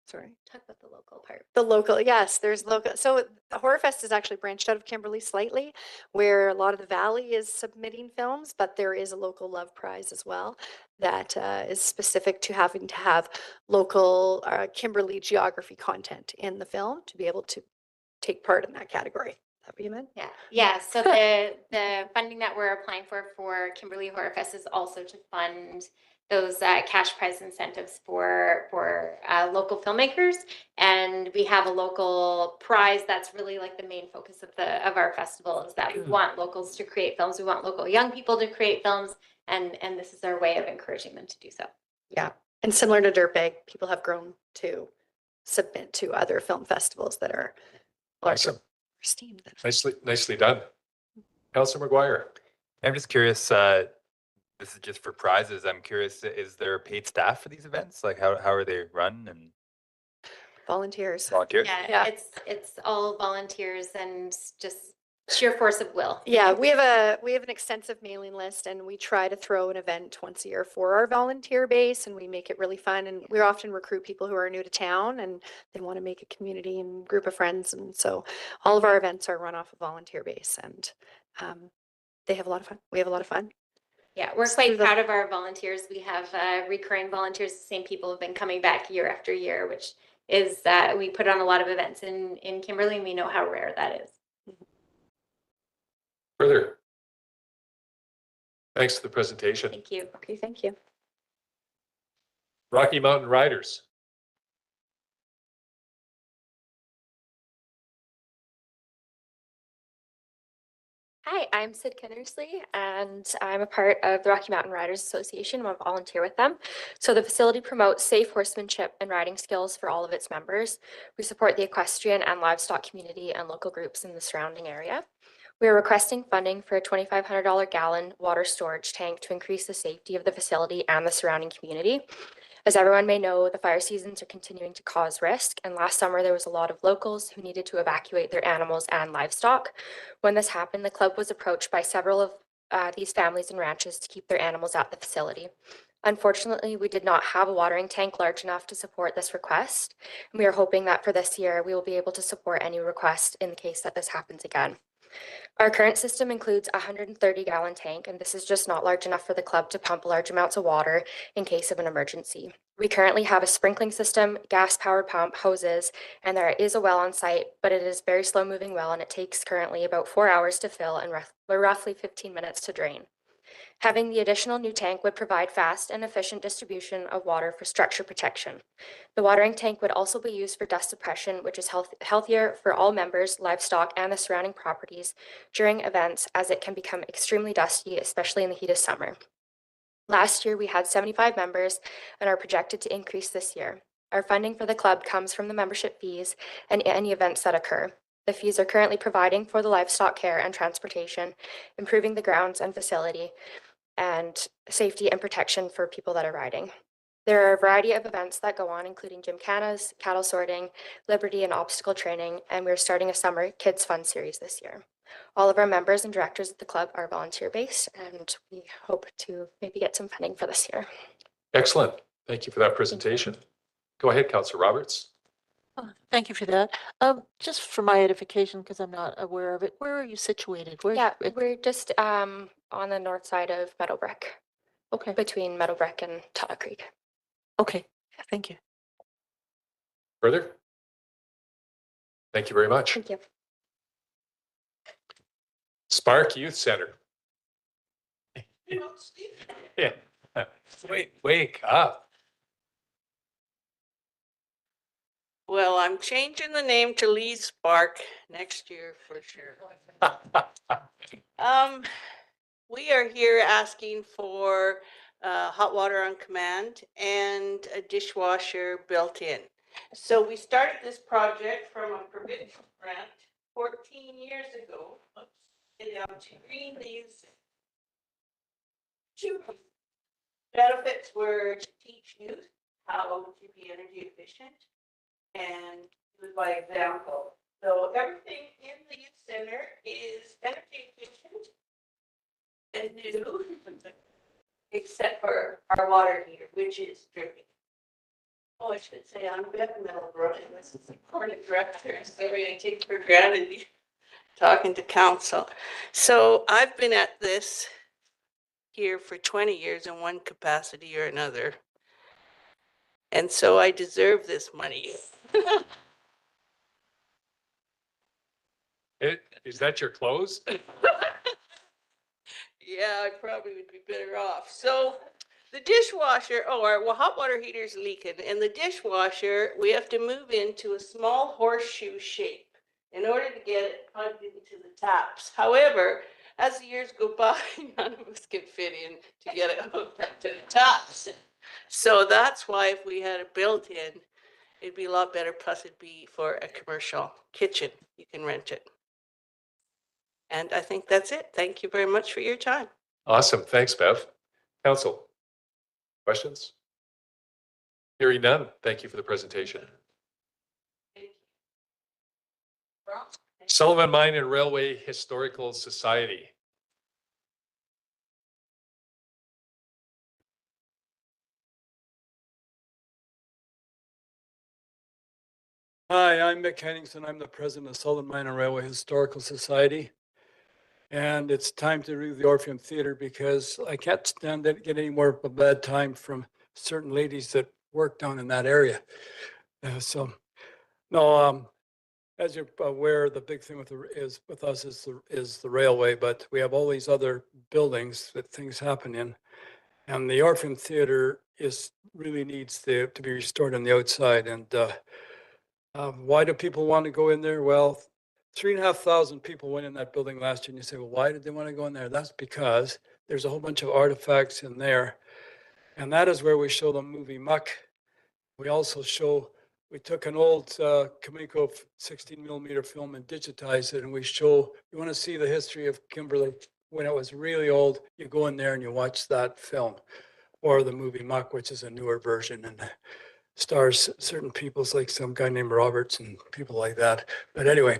Sorry. Talk about the local part. The local, yes, there's local. So the Horror Fest is actually branched out of Kimberly slightly, where a lot of the valley is submitting films, but there is a local Love Prize as well that is specific to having to have local Kimberly geography content in the film to be able to take part in that category. That what you meant? Yeah. So the funding that we're applying for Kimberly Horror Fest is also to fund those cash prize incentives for local filmmakers, and we have a local prize that's really like the main focus of our festival is that we want locals to create films, we want local young people to create films, and this is our way of encouraging them to do so. Yeah, and similar to Dirtbag, people have grown to submit to other film festivals that are larger, Awesome. esteemed. Nicely done. Councilor McGuire. I'm just curious, this is just for prizes. I'm curious, is there paid staff for these events? Like how are they run and Volunteers. volunteers? Yeah, it's all volunteers and just sheer force of will. Yeah, we have an extensive mailing list, and we try to throw an event once a year for our volunteer base, and we make it really fun. And we often recruit people who are new to town and they want to make a community and group of friends. And so all of our events are run off a volunteer base, and they have a lot of fun. We have a lot of fun. Yeah, we're quite proud of our volunteers. We have recurring volunteers, the same people have been coming back year after year, which is that we put on a lot of events in Kimberly, and we know how rare that is. Further. Thanks for the presentation. Thank you. Okay, thank you. Rocky Mountain Riders. Hi, I'm Sid Kinnersley, and I'm a part of the Rocky Mountain Riders Association. I'm a volunteer with them. So the facility promotes safe horsemanship and riding skills for all of its members. We support the equestrian and livestock community and local groups in the surrounding area. We are requesting funding for a $2,500 gallon water storage tank to increase the safety of the facility and the surrounding community. As everyone may know, the fire seasons are continuing to cause risk, and last summer there was a lot of locals who needed to evacuate their animals and livestock. When this happened, the club was approached by several of these families and ranches to keep their animals at the facility. Unfortunately, we did not have a watering tank large enough to support this request, and we are hoping that for this year we will be able to support any request in the case that this happens again. Our current system includes a 130-gallon tank, and this is just not large enough for the club to pump large amounts of water in case of an emergency. We currently have a sprinkling system, gas-powered pump, hoses, and there is a well on site, but it is very slow-moving well, and it takes currently about 4 hours to fill and roughly 15 minutes to drain. Having the additional new tank would provide fast and efficient distribution of water for structure protection. The watering tank would also be used for dust suppression, which is healthier for all members, livestock, and the surrounding properties during events, as it can become extremely dusty, especially in the heat of summer. Last year, we had 75 members and are projected to increase this year. Our funding for the club comes from the membership fees and any events that occur. The fees are currently providing for the livestock care and transportation, improving the grounds and facility, and safety and protection for people that are riding. There are a variety of events that go on, including gymkhanas, cattle sorting, liberty, and obstacle training, and we're starting a summer kids fun series this year. All of our members and directors at the club are volunteer-based, and we hope to maybe get some funding for this year. Excellent. Thank you for that presentation. Go ahead, Councillor Roberts. Thank you for that. Just for my edification, because I'm not aware of it, where are you situated? Where? Yeah, we're just on the north side of Meadowbrook. Okay. Between Meadowbrook and Tuttle Creek. Okay, thank you. Further? Thank you very much. Thank you. Spark Youth Center. Yeah. Wake up. Well, I'm changing the name to Lee Spark next year for sure. We are here asking for hot water on command and a dishwasher built in. So we started this project from a provincial grant 14 years ago. To green these two benefits were to teach youth how to be energy efficient and do it by example. So everything in the youth center is energy efficient and new, except for our water heater, which is dripping. Oh, I should say I'm Beth Middlebrook, and this is the board of directors. Sorry, I take for granted talking to council. So I've been at this here for 20 years in one capacity or another. And so I deserve this money. Is that your clothes? Yeah, I probably would be better off. So the dishwasher, our hot water heater is leaking, and the dishwasher, we have to move into a small horseshoe shape in order to get it plugged into the taps. However, as the years go by, none of us can fit in to get it hooked up to the taps. So that's why if we had it built in, it'd be a lot better. Plus it'd be for a commercial kitchen. You can rent it. And I think that's it. Thank you very much for your time. Awesome. Thanks, Bev. Council, questions? Hearing none. Thank you for the presentation. Sullivan Mine and Railway Historical Society. Hi, I'm Mick Henningsen. I'm the president of Sullivan Mine and Railway Historical Society. And it's time to leave the Orpheum Theater because I can't stand it, get any more of a bad time from certain ladies that work down in that area. As you're aware, the big thing with us is the railway, but we have all these other buildings that things happen in. And the Orpheum Theater really needs to be restored on the outside. And why do people want to go in there? Well, 3,500 people went in that building last year, and you say, well, why did they want to go in there? That's because there's a whole bunch of artifacts in there. And that is where we show the movie Muck. We also we took an old Cominco 16mm film and digitized it, and you want to see the history of Kimberley when it was really old, you go in there and you watch that film, or the movie Muck, which is a newer version and stars certain peoples like some guy named Roberts and people like that. But anyway,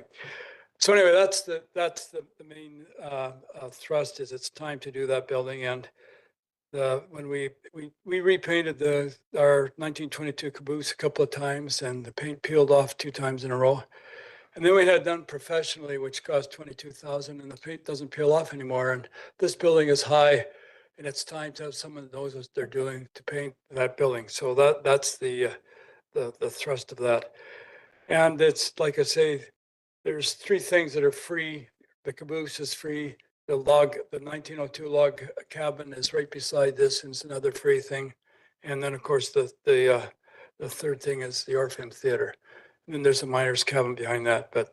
that's the main thrust is it's time to do that building. And when we repainted our 1922 caboose a couple of times, and the paint peeled off 2 times in a row. And then we had done professionally, which cost 22,000, and the paint doesn't peel off anymore. And this building is high, and it's time to have someone that knows what they're doing to paint that building. So that's the thrust of that. And it's like I say, there's three things that are free. The caboose is free. The 1902 log cabin is right beside this, and it's another free thing. And then, of course, the third thing is the Orpheum Theater. And then there's a miner's cabin behind that. But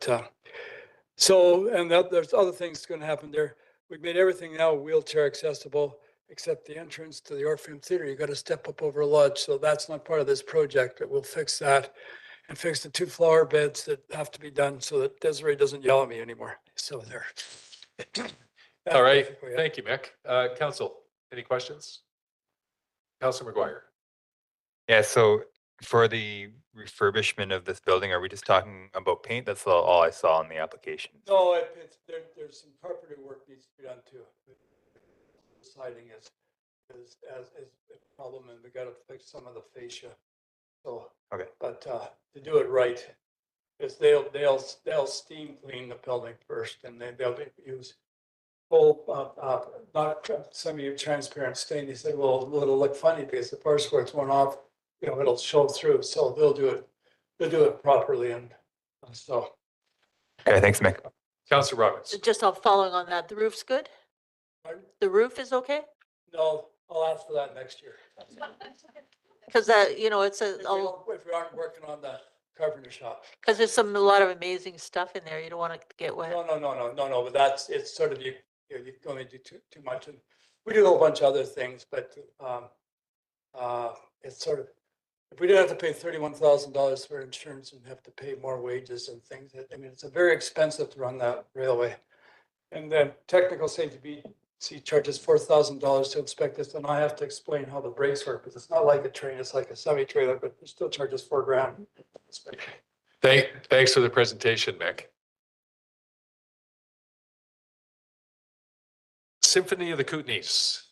there's other things going to happen there. We've made everything now wheelchair accessible, except the entrance to the Orpheum Theater. You got to step up over a ledge. So that's not part of this project, but we'll fix that and fix the 2 flower beds that have to be done so that Desiree doesn't yell at me anymore. So there. All right. Thank you, Mick. Council, any questions? Councilor McGuire. Yeah, so for the refurbishment of this building, are we just talking about paint? That's all I saw in the application. No, there's some carpentry work needs to be done too. Siding is a problem, and we got to fix some of the fascia. So, okay, but to do it right, is they'll steam clean the building first, and then they'll use full not semi-transparent stain. They said, well, it'll look funny because the par squirt's worn off. You know, it'll show through. So they'll do it properly, and so. Okay, thanks, Mick. Councilor Roberts. Just following on that, the roof's good? Pardon? The roof is okay? No, I'll ask for that next year. Because that, you know, it's If we aren't working on the carpenter shop. because there's a lot of amazing stuff in there. You don't want it to get wet. No, but it's sort of, you can only do too much. And we do a whole bunch of other things, but it's sort of, if we didn't have to pay $31,000 for insurance and have to pay more wages and things, I mean, it's very expensive to run that railway. And then technical safety BC charges $4,000 to inspect this, and I have to explain how the brakes work, because it's not like a train, it's like a semi-trailer, but it still charges $4,000. Thanks for the presentation, Mick. Symphony of the Kootenays.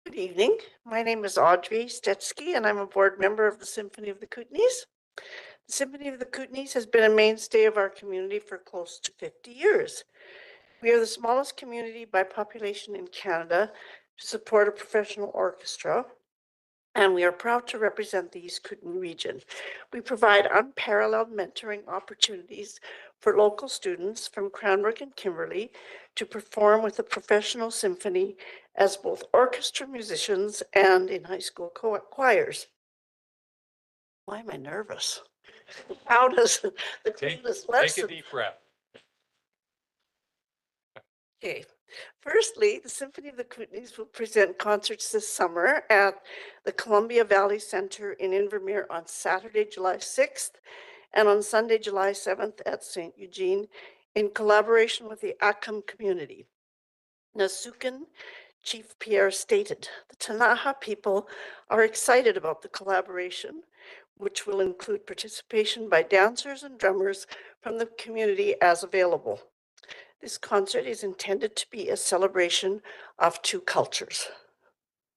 Good evening. My name is Audrey Stetsky, and I'm a board member of the Symphony of the Kootenays. The Symphony of the Kootenays has been a mainstay of our community for close to 50 years. We are the smallest community by population in Canada to support a professional orchestra, and we are proud to represent the East Kootenay region. We provide unparalleled mentoring opportunities for local students from Cranbrook and Kimberley to perform with a professional symphony as both orchestra musicians and in high school choirs. Why am I nervous? How does the cleanest lesson? Take a deep breath. Okay. Firstly, the Symphony of the Kootenays will present concerts this summer at the Columbia Valley Center in Invermere on Saturday, July 6th, and on Sunday, July 7th at St. Eugene in collaboration with the Akum community. Nasukan Chief Pierre stated, the Tanaha people are excited about the collaboration, which will include participation by dancers and drummers from the community as available. This concert is intended to be a celebration of two cultures.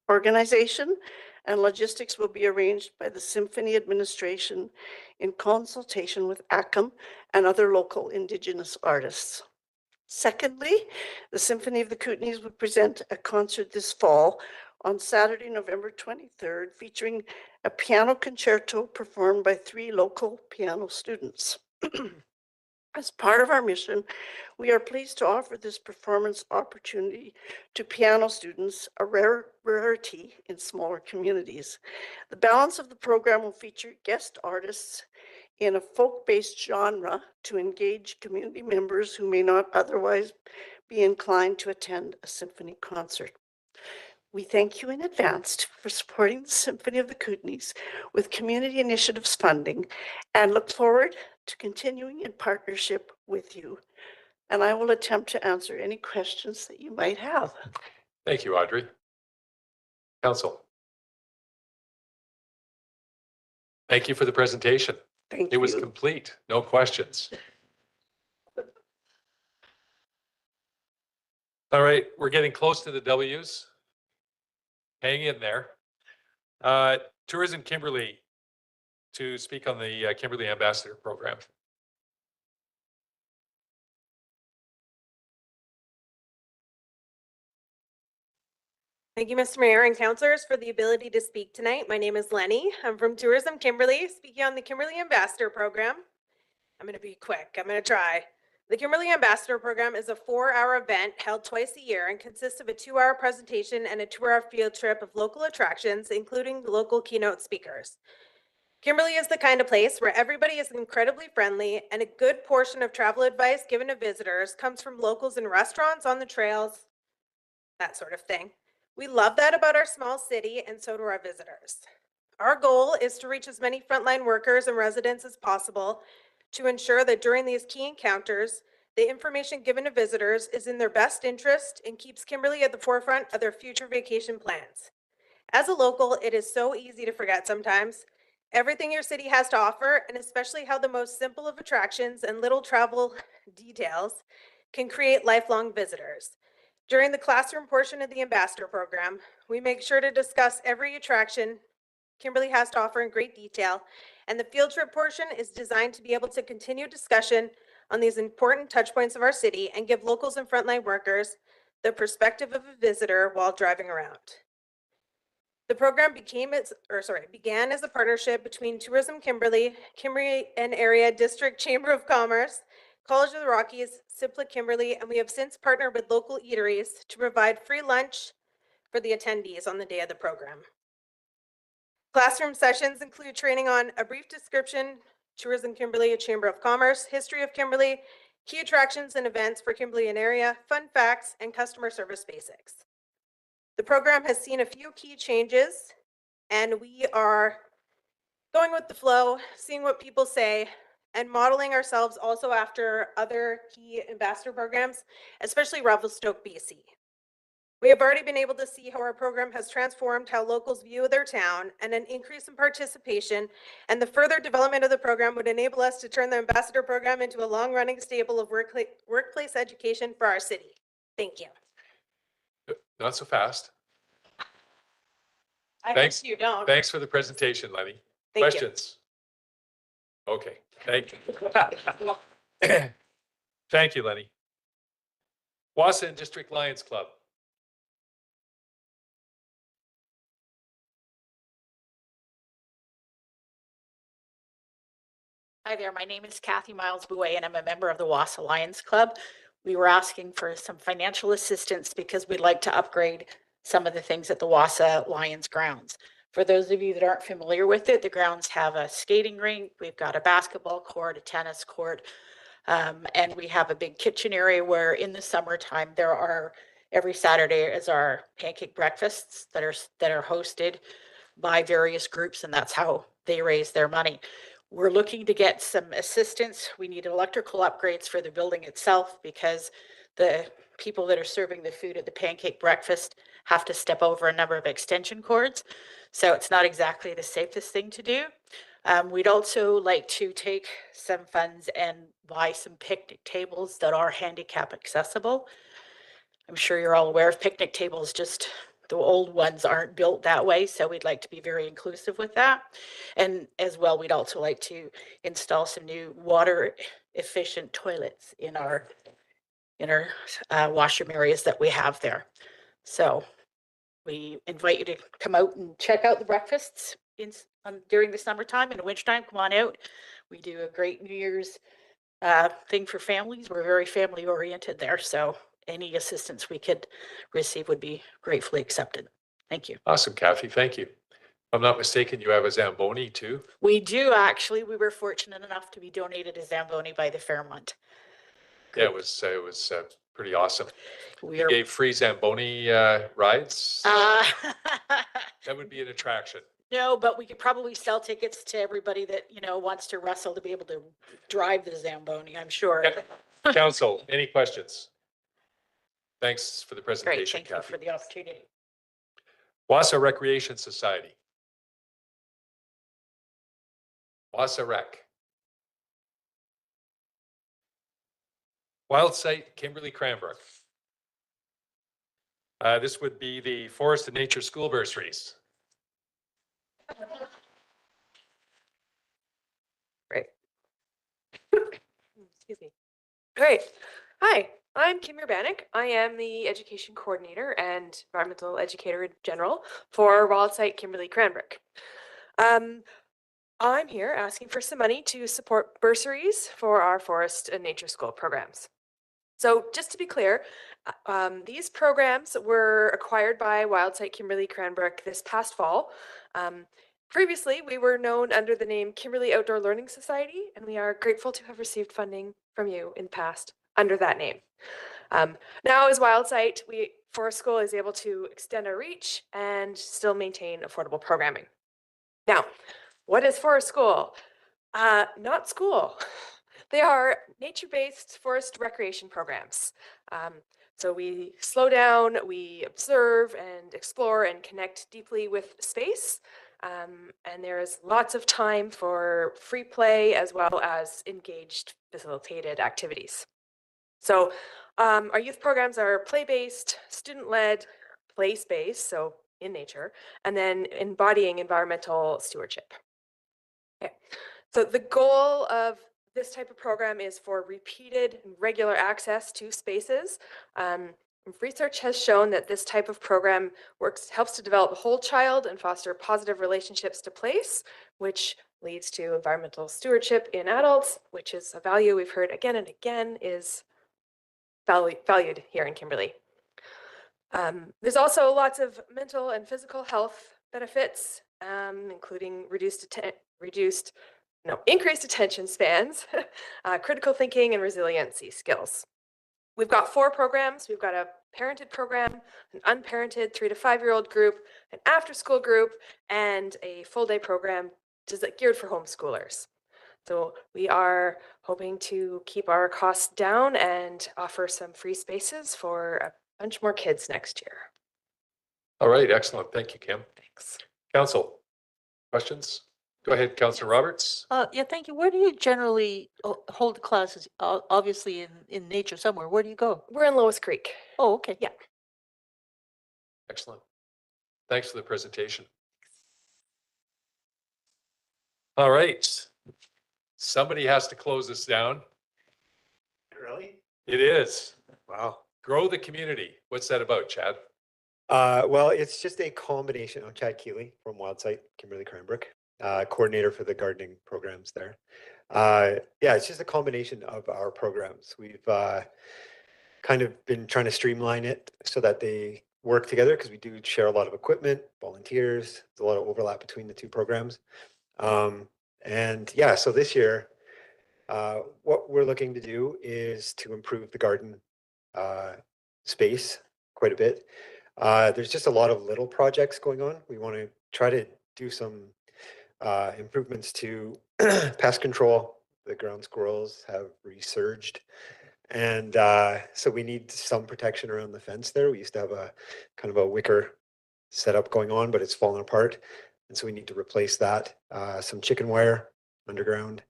Organization and logistics will be arranged by the Symphony Administration in consultation with Akum and other local Indigenous artists. Secondly, the Symphony of the Kootenays will present a concert this fall on Saturday, November 23rd, featuring a piano concerto performed by 3 local piano students. As part of our mission, we are pleased to offer this performance opportunity to piano students, a rarity in smaller communities. The balance of the program will feature guest artists in a folk-based genre to engage community members who may not otherwise be inclined to attend a symphony concert. We thank you in advance for supporting the Symphony of the Kootenays with community initiatives funding and look forward to continuing in partnership with you. And I will attempt to answer any questions that you might have. Thank you, Audrey. Council. Thank you for the presentation. Thank you. It was you. complete, no questions. All right, we're getting close to the W's. Hang in there. Tourism Kimberley to speak on the Kimberley Ambassador Program. Thank you, Mr. Mayor and councilors, for the ability to speak tonight. My name is Lenny. I'm from Tourism Kimberley, speaking on the Kimberley Ambassador Program. I'm going to be quick. I'm going to try. The Kimberley Ambassador Program is a 4-hour event held twice a year and consists of a 2-hour presentation and a 2-hour field trip of local attractions, including local keynote speakers. Kimberley is the kind of place where everybody is incredibly friendly, and a good portion of travel advice given to visitors comes from locals in restaurants, on the trails, that sort of thing. We love that about our small city, and so do our visitors. Our goal is to reach as many frontline workers and residents as possible to ensure that during these key encounters, the information given to visitors is in their best interest and keeps Kimberley at the forefront of their future vacation plans. As a local, it is so easy to forget sometimes everything your city has to offer, and especially how the most simple of attractions and little travel details can create lifelong visitors. During the classroom portion of the Ambassador Program, we make sure to discuss every attraction Kimberley has to offer in great detail, and the field trip portion is designed to be able to continue discussion on these important touch points of our city and give locals and frontline workers the perspective of a visitor while driving around. The program began as a partnership between Tourism Kimberley, Kimberley and Area District Chamber of Commerce, College of the Rockies, Cipla Kimberley, and we have since partnered with local eateries to provide free lunch for the attendees on the day of the program. Classroom sessions include training on a brief description, Tourism Kimberley, Chamber of Commerce, history of Kimberley, key attractions and events for Kimberley and area, fun facts, and customer service basics. The program has seen a few key changes, and we are going with the flow, seeing what people say, and modeling ourselves also after other key ambassador programs, especially Revelstoke, BC. We have already been able to see how our program has transformed how locals view their town, and an increase in participation and the further development of the program would enable us to turn the ambassador program into a long-running staple of workplace education for our city. Thank you. Not so fast. I Thanks. hope you don't. Thanks for the presentation, Lenny. Thank you. Questions? Okay, thank you. Thank you, Lenny. Wausau and District Lions Club. Hi there, my name is Kathy Miles Bouet and I'm a member of the Wausau Lions Club. We were asking for some financial assistance because we'd like to upgrade some of the things at the Wausau Lions grounds. For those of you that aren't familiar with it, the grounds have a skating rink, we've got a basketball court, a tennis court, and we have a big kitchen area where in the summertime there are, every Saturday is our pancake breakfasts that are hosted by various groups, and that's how they raise their money. We're looking to get some assistance. We need electrical upgrades for the building itself because the people that are serving the food at the pancake breakfast have to step over a number of extension cords. So it's not exactly the safest thing to do. We'd also like to take some funds and buy some picnic tables that are handicap accessible. I'm sure you're all aware of picnic tables, just the old ones aren't built that way, so we'd like to be very inclusive with that. And as well, we'd also like to install some new water efficient toilets in our washroom areas that we have there. So we invite you to come out and check out the breakfasts during the summertime and wintertime. Come on out. We do a great New Year's thing for families. We're very family oriented there, so any assistance we could receive would be gratefully accepted. Thank you. Awesome, Kathy. Thank you. If I'm not mistaken, you have a Zamboni too? We do actually. We were fortunate enough to be donated a Zamboni by the Fairmont. Yeah, it was pretty awesome. We You are- gave free Zamboni rides. That would be an attraction. No, but we could probably sell tickets to everybody that, wants to wrestle to be able to drive the Zamboni, I'm sure. Council, any questions? Thanks for the Great, presentation, thank you Kathy. for the opportunity. Wausau Recreation Society. Wausau Rec. Wild Site, Kimberly Cranbrook. This would be the Forest and Nature School Bursaries. Great. Excuse me. Great. Hi, I'm Kim Urbanik. I am the education coordinator and environmental educator in general for Wildsight Kimberly Cranbrook. I'm here asking for some money to support bursaries for our forest and nature school programs. So just to be clear, these programs were acquired by Wildsight Kimberly Cranbrook this past fall. Previously, we were known under the name Kimberly Outdoor Learning Society, and we are grateful to have received funding from you in the past under that name. Now as Wildsight, Forest School is able to extend our reach and still maintain affordable programming. Now, what is Forest School? Not school. They are nature-based forest recreation programs. So we slow down, we observe and explore and connect deeply with space. And there is lots of time for free play as well as engaged facilitated activities. So our youth programs are play-based, student-led, place-based, so in nature, and then embodying environmental stewardship. Okay. So the goal of this type of program is for repeated and regular access to spaces. Research has shown that this type of program helps to develop the whole child and foster positive relationships to place, which leads to environmental stewardship in adults, which is a value we've heard again and again is valued here in Kimberley. There's also lots of mental and physical health benefits, including increased attention spans, critical thinking, and resiliency skills. We've got 4 programs. We've got a parented program, an unparented 3 to 5-year-old group, an after-school group, and a full-day program geared for homeschoolers. So we are hoping to keep our costs down and offer some free spaces for a bunch more kids next year. All right, excellent. Thank you, Kim. Thanks. Council, questions? Go ahead, Councillor Roberts. Yeah, thank you. Where do you generally hold classes? Obviously in nature somewhere. Where do you go? We're in Lois Creek. Oh, okay. Yeah. Excellent. Thanks for the presentation. All right. Somebody has to close this down. Really? It is. Wow. Grow the community. What's that about, Chad? Well, it's just a combination. I'm Chad Keeley from Wildsight, Kimberly Cranbrook, coordinator for the gardening programs there. Yeah, it's just a combination of our programs. We've kind of been trying to streamline it so that they work together because we do share a lot of equipment, volunteers. There's a lot of overlap between the 2 programs. And yeah, so this year, what we're looking to do is to improve the garden space quite a bit. There's just a lot of little projects going on. We want to try to do some improvements to pest control. The ground squirrels have resurged. And so we need some protection around the fence there. We used to have a kind of a wicker setup going on, but it's fallen apart. And so we need to replace that. Some chicken wire underground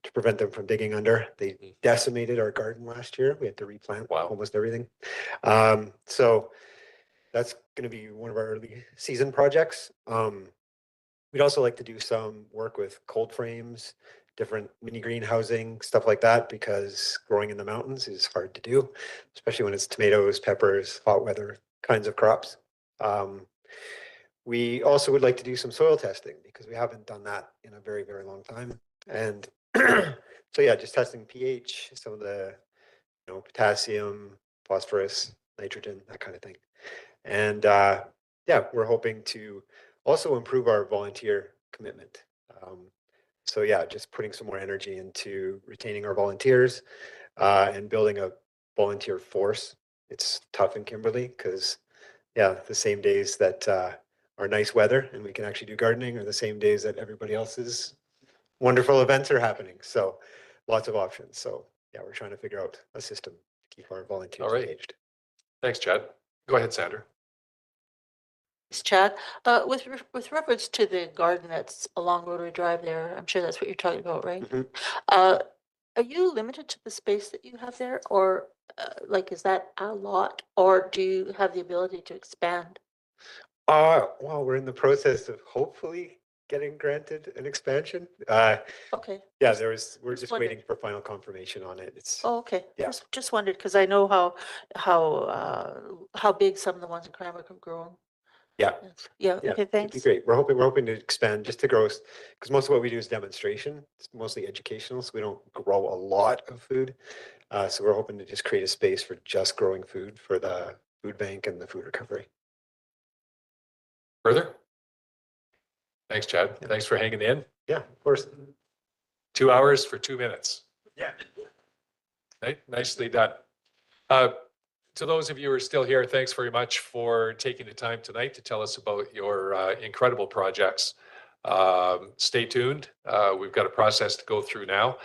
to prevent them from digging under. They decimated our garden last year. We had to replant almost everything. So that's going to be one of our early season projects. We'd also like to do some work with cold frames, different mini greenhousing, stuff like that, because growing in the mountains is hard to do, especially when it's tomatoes, peppers, hot weather kinds of crops. We also would like to do some soil testing because we haven't done that in a very, very long time. And so yeah, just testing pH, some of the potassium, phosphorus, nitrogen, that kind of thing. And yeah, we're hoping to also improve our volunteer commitment. So yeah, just putting some more energy into retaining our volunteers and building a volunteer force. It's tough in Kimberley because yeah, the same days that are nice weather and we can actually do gardening are the same days that everybody else's wonderful events are happening. So lots of options. So yeah, we're trying to figure out a system to keep our volunteers engaged. Thanks, Chad. Go ahead, Sandra. Thanks, Chad. With reference to the garden that's along Rotary Drive there, I'm sure that's what you're talking about, right? Are you limited to the space that you have there, or like is that a lot, or do you have the ability to expand? Well, we're in the process of hopefully getting granted an expansion. Okay. Yeah, we're just just wondered. waiting for final confirmation on it. It's, Oh, okay. Yeah. Just wondered, because I know how big some of the ones in Cranbrook have grown. yeah. Yeah, Yeah, okay, it'd be thanks. great. We're hoping to expand just to grow, because most of what we do is demonstration. It's mostly educational, so we don't grow a lot of food. So we're hoping to just create a space for just growing food for the food bank and the food recovery. Further? Thanks, Chad. Thanks for hanging in. Yeah, of course. 2 hours for 2 minutes. Yeah. Nicely done. To those of you who are still here, thanks very much for taking the time tonight to tell us about your incredible projects. Stay tuned. We've got a process to go through now.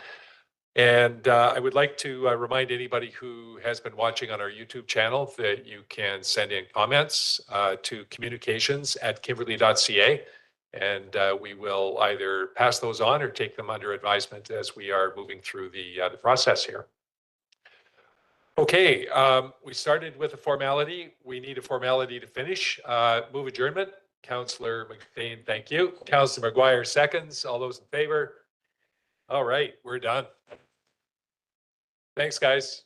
And I would like to remind anybody who has been watching on our YouTube channel that you can send in comments to communications@kimberley.ca. And we will either pass those on or take them under advisement as we are moving through the process here. Okay, we started with a formality. We need a formality to finish. Move adjournment. Councillor McBain, thank you. Councillor McGuire seconds. All those in favor? All right, we're done. Thanks, guys.